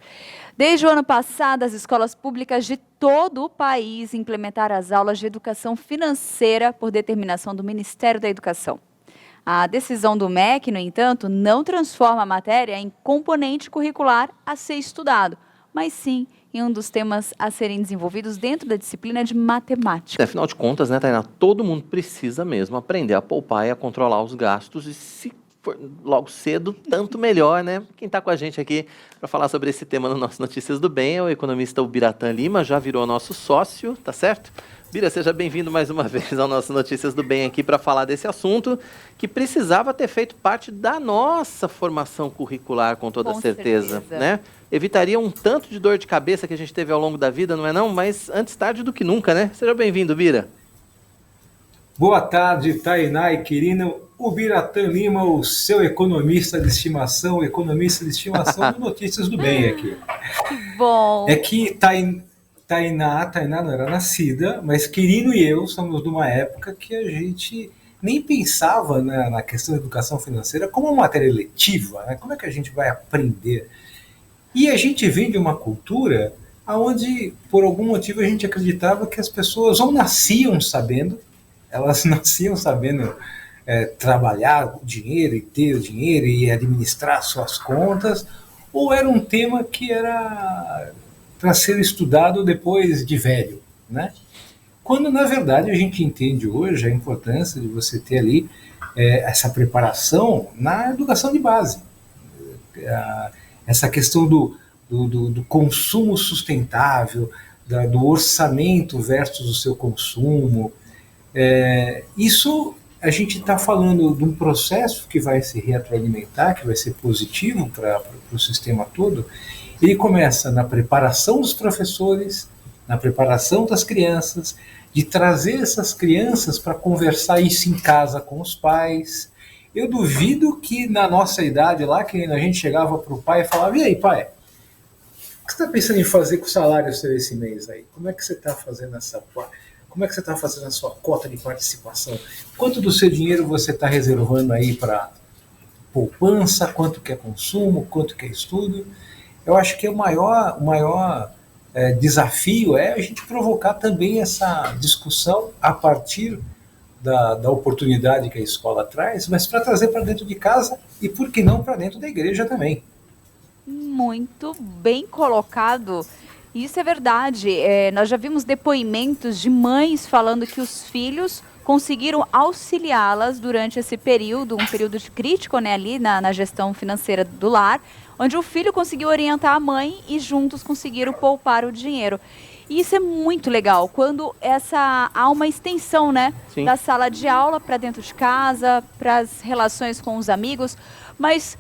Desde o ano passado, as escolas públicas de todo o país implementaram as aulas de educação financeira por determinação do Ministério da Educação. A decisão do MEC, no entanto, não transforma a matéria em componente curricular a ser estudado, mas sim em um dos temas a serem desenvolvidos dentro da disciplina de matemática. Afinal de contas, né, Tainá, todo mundo precisa mesmo aprender a poupar e a controlar os gastos, e se for logo cedo, tanto melhor, né? Quem está com a gente aqui para falar sobre esse tema no nosso Notícias do Bem é o economista Ubiratã Lima, já virou nosso sócio, tá certo? Bira, seja bem-vindo mais uma vez ao nosso Notícias do Bem aqui para falar desse assunto que precisava ter feito parte da nossa formação curricular, com toda certeza, né? Evitaria um tanto de dor de cabeça que a gente teve ao longo da vida, não é não? Mas antes tarde do que nunca, né? Seja bem-vindo, Bira. Boa tarde, Tainá e Quirino. Ubiratã Lima, o seu economista de estimação do Notícias do Bem aqui. Que bom! É que Tainá não era nascida, mas Quirino e eu somos de uma época que a gente nem pensava na questão da educação financeira como uma matéria letiva, né? Como é que a gente vai aprender? E a gente vem de uma cultura onde, por algum motivo, a gente acreditava que as pessoas ou nasciam sabendo, trabalhar o dinheiro e ter o dinheiro e administrar suas contas, ou era um tema que era para ser estudado depois de velho, né? Quando, na verdade, a gente entende hoje a importância de você ter ali essa preparação na educação de base. Essa questão do consumo sustentável, do orçamento versus o seu consumo. Isso a gente está falando de um processo que vai se retroalimentar, que vai ser positivo para o sistema todo. Ele começa na preparação dos professores, na preparação das crianças, de trazer essas crianças para conversar isso em casa com os pais. Eu duvido que na nossa idade lá, que a gente chegava para o pai e falava: e aí, pai, o que você está pensando em fazer com o salário seu esse mês aí? Como é que você está fazendo Como é que você está fazendo a sua cota de participação? Quanto do seu dinheiro você está reservando aí para poupança? Quanto que é consumo? Quanto que é estudo? Eu acho que o maior desafio é a gente provocar também essa discussão a partir da oportunidade que a escola traz, mas para trazer para dentro de casa e, por que não, para dentro da igreja também. Muito bem colocado. Isso é verdade. Nós já vimos depoimentos de mães falando que os filhos conseguiram auxiliá-las durante esse período, um período crítico, né, ali na gestão financeira do lar, onde o filho conseguiu orientar a mãe e juntos conseguiram poupar o dinheiro. E isso é muito legal, quando há uma extensão, né, da sala de aula para dentro de casa, para as relações com os amigos. Mas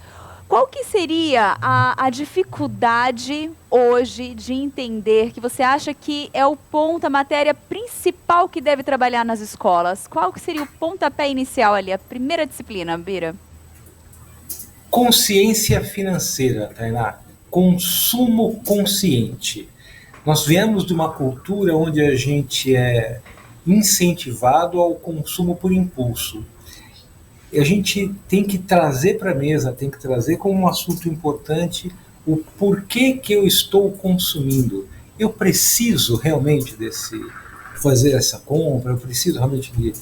qual que seria a dificuldade hoje de entender que você acha que é o ponto, a matéria principal que deve trabalhar nas escolas? Qual que seria o pontapé inicial ali, a primeira disciplina, Bira? Consciência financeira, Tainá. Consumo consciente. Nós viemos de uma cultura onde a gente é incentivado ao consumo por impulso. A gente tem que trazer para a mesa, tem que trazer como um assunto importante o porquê que eu estou consumindo. Eu preciso realmente fazer essa compra, eu preciso realmente de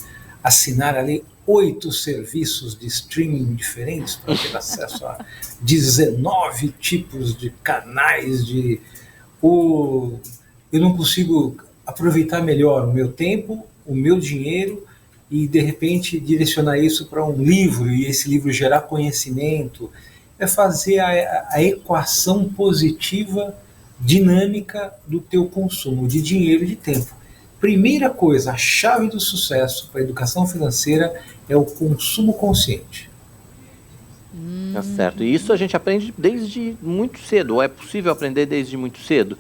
assinar ali 8 serviços de streaming diferentes para ter acesso a 19 tipos de canais eu não consigo aproveitar melhor o meu tempo, o meu dinheiro e, de repente, direcionar isso para um livro e esse livro gerar conhecimento. É fazer a equação positiva, dinâmica do teu consumo de dinheiro e de tempo. Primeira coisa, a chave do sucesso para a educação financeira é o consumo consciente. Tá certo. E isso a gente aprende desde muito cedo, ou é possível aprender desde muito cedo?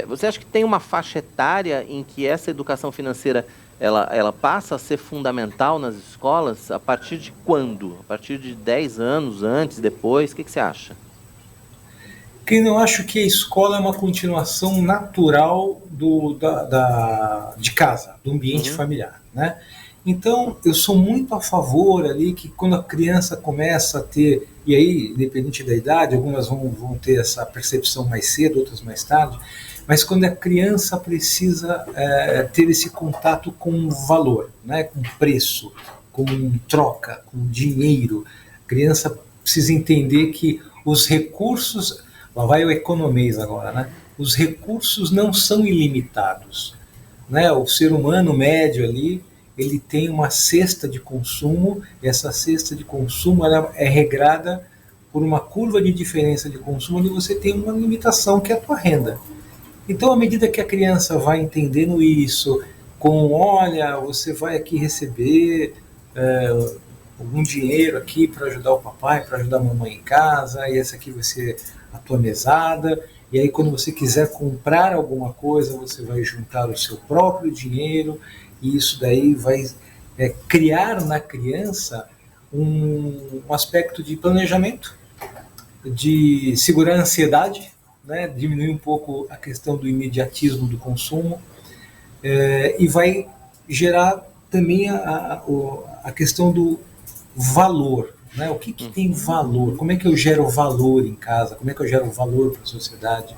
Você acha que tem uma faixa etária em que essa educação financeira ela passa a ser fundamental nas escolas? A partir de quando? A partir de 10 anos, antes, depois? O que você acha? Eu acho que a escola é uma continuação natural de casa, do ambiente familiar, né? Então, eu sou muito a favor ali que quando a criança começa a ter, e aí, independente da idade, algumas vão ter essa percepção mais cedo, outras mais tarde, mas quando a criança precisa ter esse contato com valor, né, com preço, com troca, com dinheiro, a criança precisa entender que os recursos, lá vai o economês agora, né, os recursos não são ilimitados, né, o ser humano médio ali, ele tem uma cesta de consumo, e essa cesta de consumo ela é regrada por uma curva de diferença de consumo, onde você tem uma limitação, que é a tua renda. Então, à medida que a criança vai entendendo isso, olha, você vai aqui receber algum dinheiro aqui para ajudar o papai, para ajudar a mamãe em casa, e essa aqui vai ser a tua mesada, e aí quando você quiser comprar alguma coisa, você vai juntar o seu próprio dinheiro, e isso daí vai criar na criança um aspecto de planejamento, de segurar a ansiedade, né, diminuir um pouco a questão do imediatismo do consumo, e vai gerar também a questão do valor, né, o que tem valor, como é que eu gero valor em casa, como é que eu gero valor para a sociedade.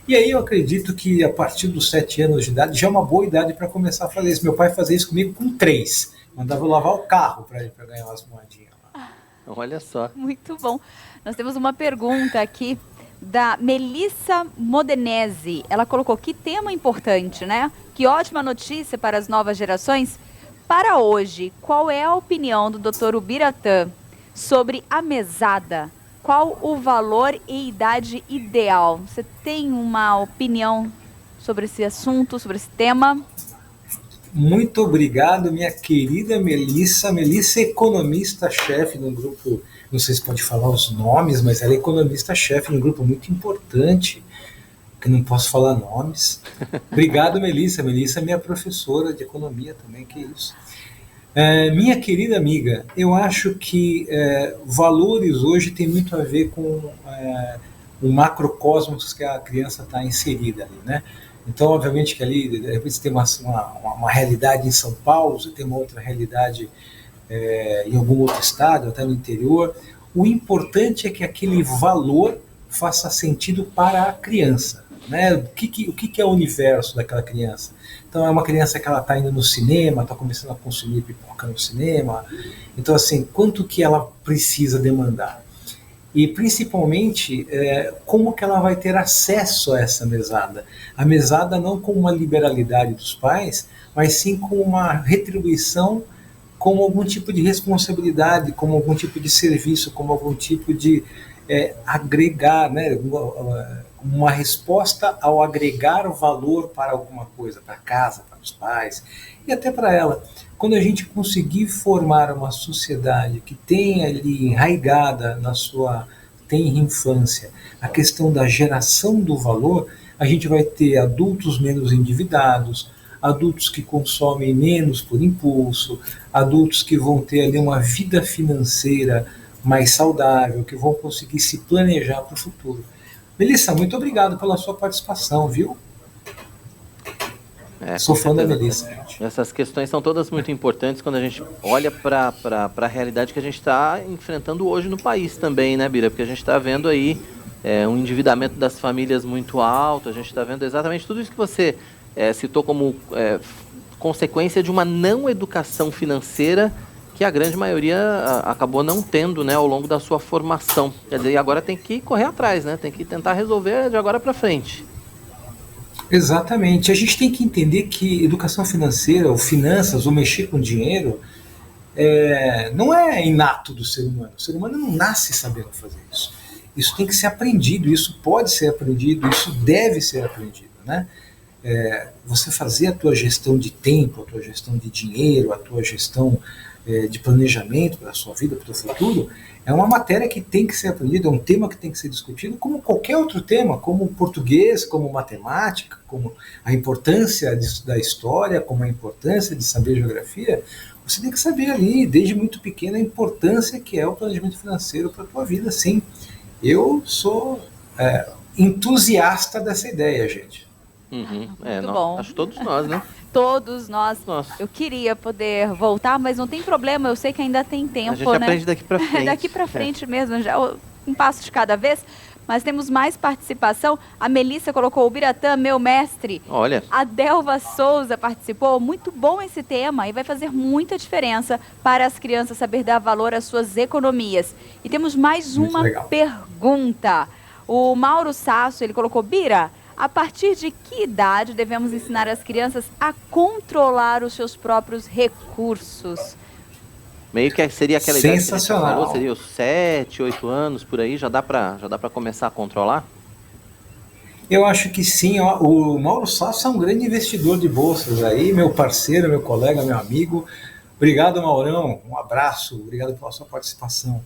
E aí eu acredito que a partir dos 7 anos de idade já é uma boa idade para começar a fazer isso. Meu pai fazia isso comigo com 3. Mandava eu lavar o carro para ganhar umas moedinhas lá. Olha só. Muito bom. Nós temos uma pergunta aqui da Melissa Modenese. Ela colocou: que tema importante, né? Que ótima notícia para as novas gerações. Para hoje, qual é a opinião do Dr. Ubiratã sobre a mesada? Qual o valor e idade ideal? Você tem uma opinião sobre esse assunto, sobre esse tema? Muito obrigado, minha querida Melissa. Melissa é economista-chefe no grupo, não sei se pode falar os nomes, mas ela é economista-chefe num grupo muito importante, que não posso falar nomes. Obrigado, Melissa. Melissa é minha professora de economia também, que isso. Minha querida amiga, eu acho que valores hoje tem muito a ver com o macrocosmos que a criança está inserida ali, né? Então, obviamente que ali, de repente, você tem uma realidade em São Paulo, você tem uma outra realidade em algum outro estado, até no interior. O importante é que aquele valor faça sentido para a criança, né? O que é o universo daquela criança? Então, é uma criança que ela está indo no cinema, está começando a consumir pipoca no cinema. Então, assim, quanto que ela precisa demandar? E, principalmente, como que ela vai ter acesso a essa mesada? A mesada não com uma liberalidade dos pais, mas sim com uma retribuição, como algum tipo de responsabilidade, como algum tipo de serviço, como algum tipo de agregar, né? Uma resposta ao agregar valor para alguma coisa, para casa, para os pais e até para ela. Quando a gente conseguir formar uma sociedade que tenha ali enraigada na sua tenra infância a questão da geração do valor, a gente vai ter adultos menos endividados, adultos que consomem menos por impulso, adultos que vão ter ali uma vida financeira mais saudável, que vão conseguir se planejar para o futuro. Melissa, muito obrigado pela sua participação, viu? Sou fã da Melissa. Essas questões são todas muito importantes quando a gente olha para a realidade que a gente está enfrentando hoje no país também, né, Bira? Porque a gente está vendo aí um endividamento das famílias muito alto, a gente está vendo exatamente tudo isso que você citou como consequência de uma não educação financeira que a grande maioria acabou não tendo, né, ao longo da sua formação. Quer dizer, agora tem que correr atrás, né? Tem que tentar resolver de agora para frente. Exatamente. A gente tem que entender que educação financeira, ou finanças, ou mexer com dinheiro, não é inato do ser humano. O ser humano não nasce sabendo fazer isso. Isso tem que ser aprendido, isso pode ser aprendido, isso deve ser aprendido, né? Você fazer a tua gestão de tempo, a tua gestão de dinheiro, a tua gestão de planejamento para a sua vida, para o teu futuro, é uma matéria que tem que ser aprendida, é um tema que tem que ser discutido, como qualquer outro tema, como português, como matemática, como a importância da história, como a importância de saber geografia. Você tem que saber ali, desde muito pequeno, a importância que é o planejamento financeiro para a tua vida, sim. Eu sou entusiasta dessa ideia, gente. Muito bom. Acho que todos nós, né? Todos nós. Eu queria poder voltar, mas não tem problema, eu sei que ainda tem tempo, A gente aprende daqui pra frente. Daqui pra frente mesmo, já um passo de cada vez. Mas temos mais participação. A Melissa colocou o Biratã, meu mestre. Olha. A Delva Souza participou. Muito bom esse tema e vai fazer muita diferença para as crianças saber dar valor às suas economias. E temos mais uma pergunta. O Mauro Sasso, ele colocou, Bira, a partir de que idade devemos ensinar as crianças a controlar os seus próprios recursos? Meio que seria aquela idade que você Sensacional. falou, seria os 7, 8 anos, por aí, já dá pra começar a controlar? Eu acho que sim. Ó, o Mauro Sasso é um grande investidor de bolsas aí, meu parceiro, meu colega, meu amigo. Obrigado, Maurão. Um abraço. Obrigado pela sua participação.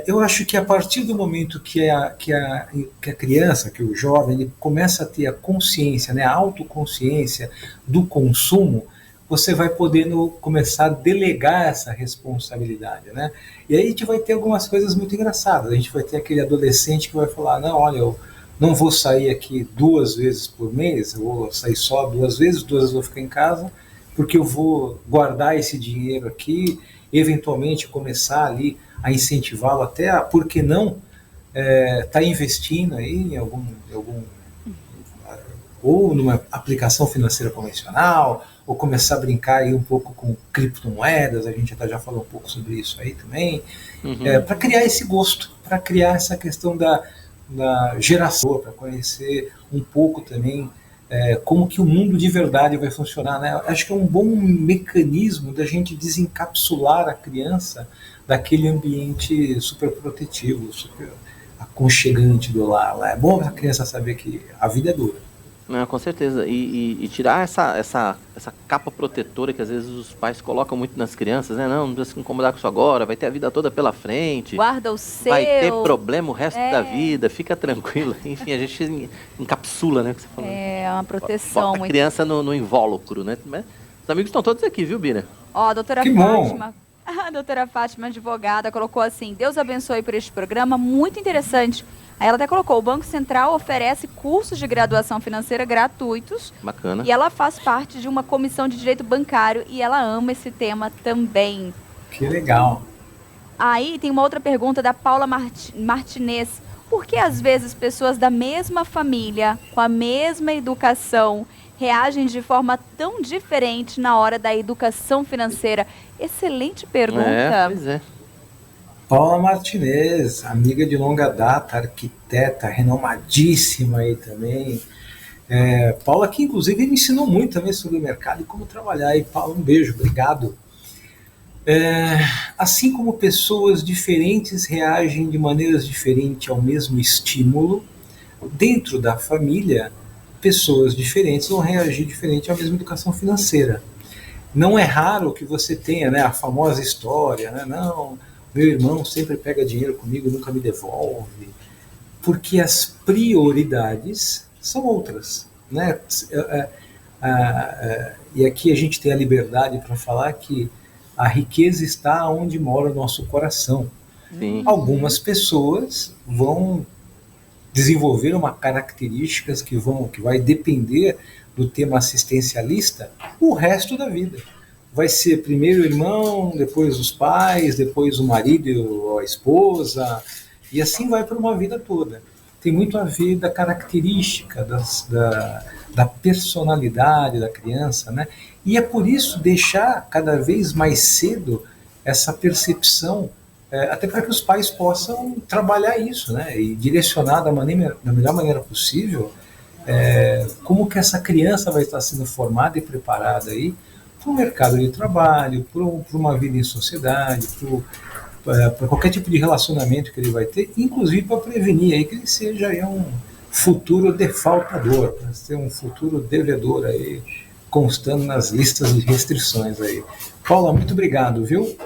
Eu acho que a partir do momento que a criança, que o jovem, ele começa a ter a consciência, né, a autoconsciência do consumo, você vai podendo começar a delegar essa responsabilidade, né? E aí a gente vai ter algumas coisas muito engraçadas. A gente vai ter aquele adolescente que vai falar, não, olha, eu não vou sair aqui 2 vezes por mês, eu vou sair só 2 vezes eu vou ficar em casa, porque eu vou guardar esse dinheiro aqui, eventualmente começar ali a incentivá-lo até a, por que não, tá investindo aí em algum ou numa aplicação financeira convencional, ou começar a brincar aí um pouco com criptomoedas, a gente até já falou um pouco sobre isso aí também, para criar esse gosto, para criar essa questão da geração, para conhecer um pouco também como que o mundo de verdade vai funcionar, né? Acho que é um bom mecanismo da gente desencapsular a criança daquele ambiente super protetivo, super aconchegante do lar. É bom a criança saber que a vida é dura. Não, com certeza. E tirar essa capa protetora que às vezes os pais colocam muito nas crianças, né? Não precisa se incomodar com isso agora, vai ter a vida toda pela frente. Guarda o seu. Vai ter problema o resto da vida, fica tranquilo. Enfim, a gente encapsula, né? Que você falou. É uma proteção. Bota a criança no invólucro, né? Os amigos estão todos aqui, viu, Bira? Ó, a doutora Que Fátima. A doutora Fátima, advogada, colocou assim, Deus abençoe por este programa, muito interessante. Aí ela até colocou, o Banco Central oferece cursos de graduação financeira gratuitos. Bacana. E ela faz parte de uma comissão de direito bancário e ela ama esse tema também. Que legal. Aí tem uma outra pergunta da Paula Martinez. Por que às vezes pessoas da mesma família, com a mesma educação, reagem de forma tão diferente na hora da educação financeira? Excelente pergunta. Pois é. Paula Martinez, amiga de longa data, arquiteta, renomadíssima aí também. Paula, que inclusive me ensinou muito também sobre o mercado e como trabalhar. E Paula, um beijo, obrigado. Assim como pessoas diferentes reagem de maneiras diferentes ao mesmo estímulo, dentro da família, pessoas diferentes vão reagir diferente à mesma educação financeira. Não é raro que você tenha, né, a famosa história, né, não, meu irmão sempre pega dinheiro comigo, nunca me devolve, porque as prioridades são outras, né? E aqui a gente tem a liberdade para falar que a riqueza está onde mora o nosso coração. Sim. Algumas pessoas vão desenvolver uma características que vai depender do tema assistencialista o resto da vida. Vai ser primeiro o irmão, depois os pais, depois o marido, a esposa, e assim vai por uma vida toda. Tem muito a ver da característica, da personalidade da criança, né? E é por isso deixar cada vez mais cedo essa percepção, até para que os pais possam trabalhar isso, né? E direcionar da melhor maneira possível como que essa criança vai estar sendo formada e preparada aí para o mercado de trabalho, para uma vida em sociedade, para qualquer tipo de relacionamento que ele vai ter, inclusive para prevenir aí que ele seja aí um futuro defaltador, para ser um futuro devedor aí, constando nas listas de restrições aí. Paula, muito obrigado, viu?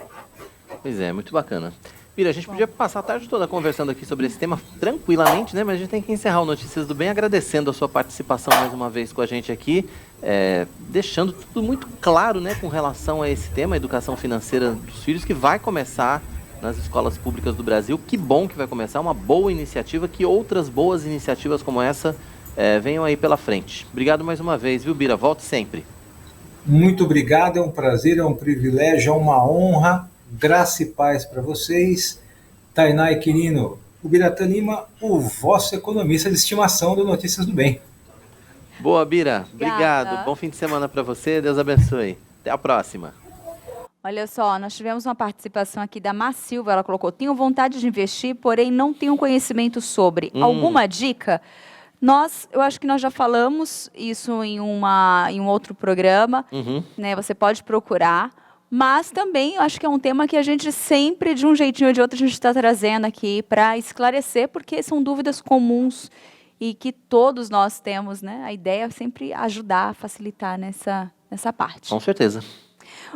Pois é, muito bacana. Bira, a gente podia passar a tarde toda conversando aqui sobre esse tema tranquilamente, né? Mas a gente tem que encerrar o Notícias do Bem agradecendo a sua participação mais uma vez com a gente aqui, deixando tudo muito claro, né, com relação a esse tema, a educação financeira dos filhos, que vai começar nas escolas públicas do Brasil. Que bom que vai começar, uma boa iniciativa, que outras boas iniciativas como essa venham aí pela frente. Obrigado mais uma vez, viu, Bira? Volte sempre. Muito obrigado, é um prazer, é um privilégio, é uma honra. Graça e paz para vocês. Tainá e Quirino, o Biratã Lima, o vosso economista de estimação do Notícias do Bem. Boa, Bira. Obrigado. Bom fim de semana para você. Deus abençoe. Até a próxima. Olha só, nós tivemos uma participação aqui da Má Silva. Ela colocou: tenho vontade de investir, porém não tenho conhecimento sobre. Alguma dica? Eu acho que nós já falamos isso em um outro programa, né? Você pode procurar, mas também eu acho que é um tema que a gente sempre, de um jeitinho ou de outro, a gente está trazendo aqui para esclarecer, porque são dúvidas comuns e que todos nós temos, né? A ideia é sempre ajudar, facilitar nessa parte. Com certeza.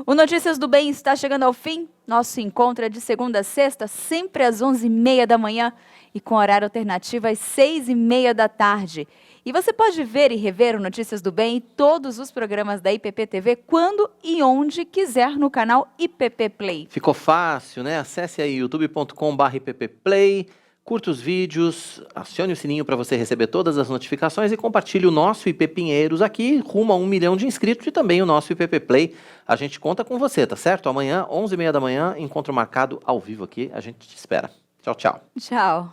O Notícias do Bem está chegando ao fim. Nosso encontro é de segunda a sexta, sempre às 11h30 da manhã e com horário alternativo às 6h30 da tarde. E você pode ver e rever o Notícias do Bem e todos os programas da IPP TV quando e onde quiser no canal IPP Play. Ficou fácil, né? Acesse aí youtube.com/IPPplay, curta os vídeos, acione o sininho para você receber todas as notificações e compartilhe o nosso IP Pinheiros aqui, rumo a 1 milhão de inscritos, e também o nosso IPP Play. A gente conta com você, tá certo? Amanhã, 11h30 da manhã, encontro marcado ao vivo aqui. A gente te espera. Tchau, tchau. Tchau.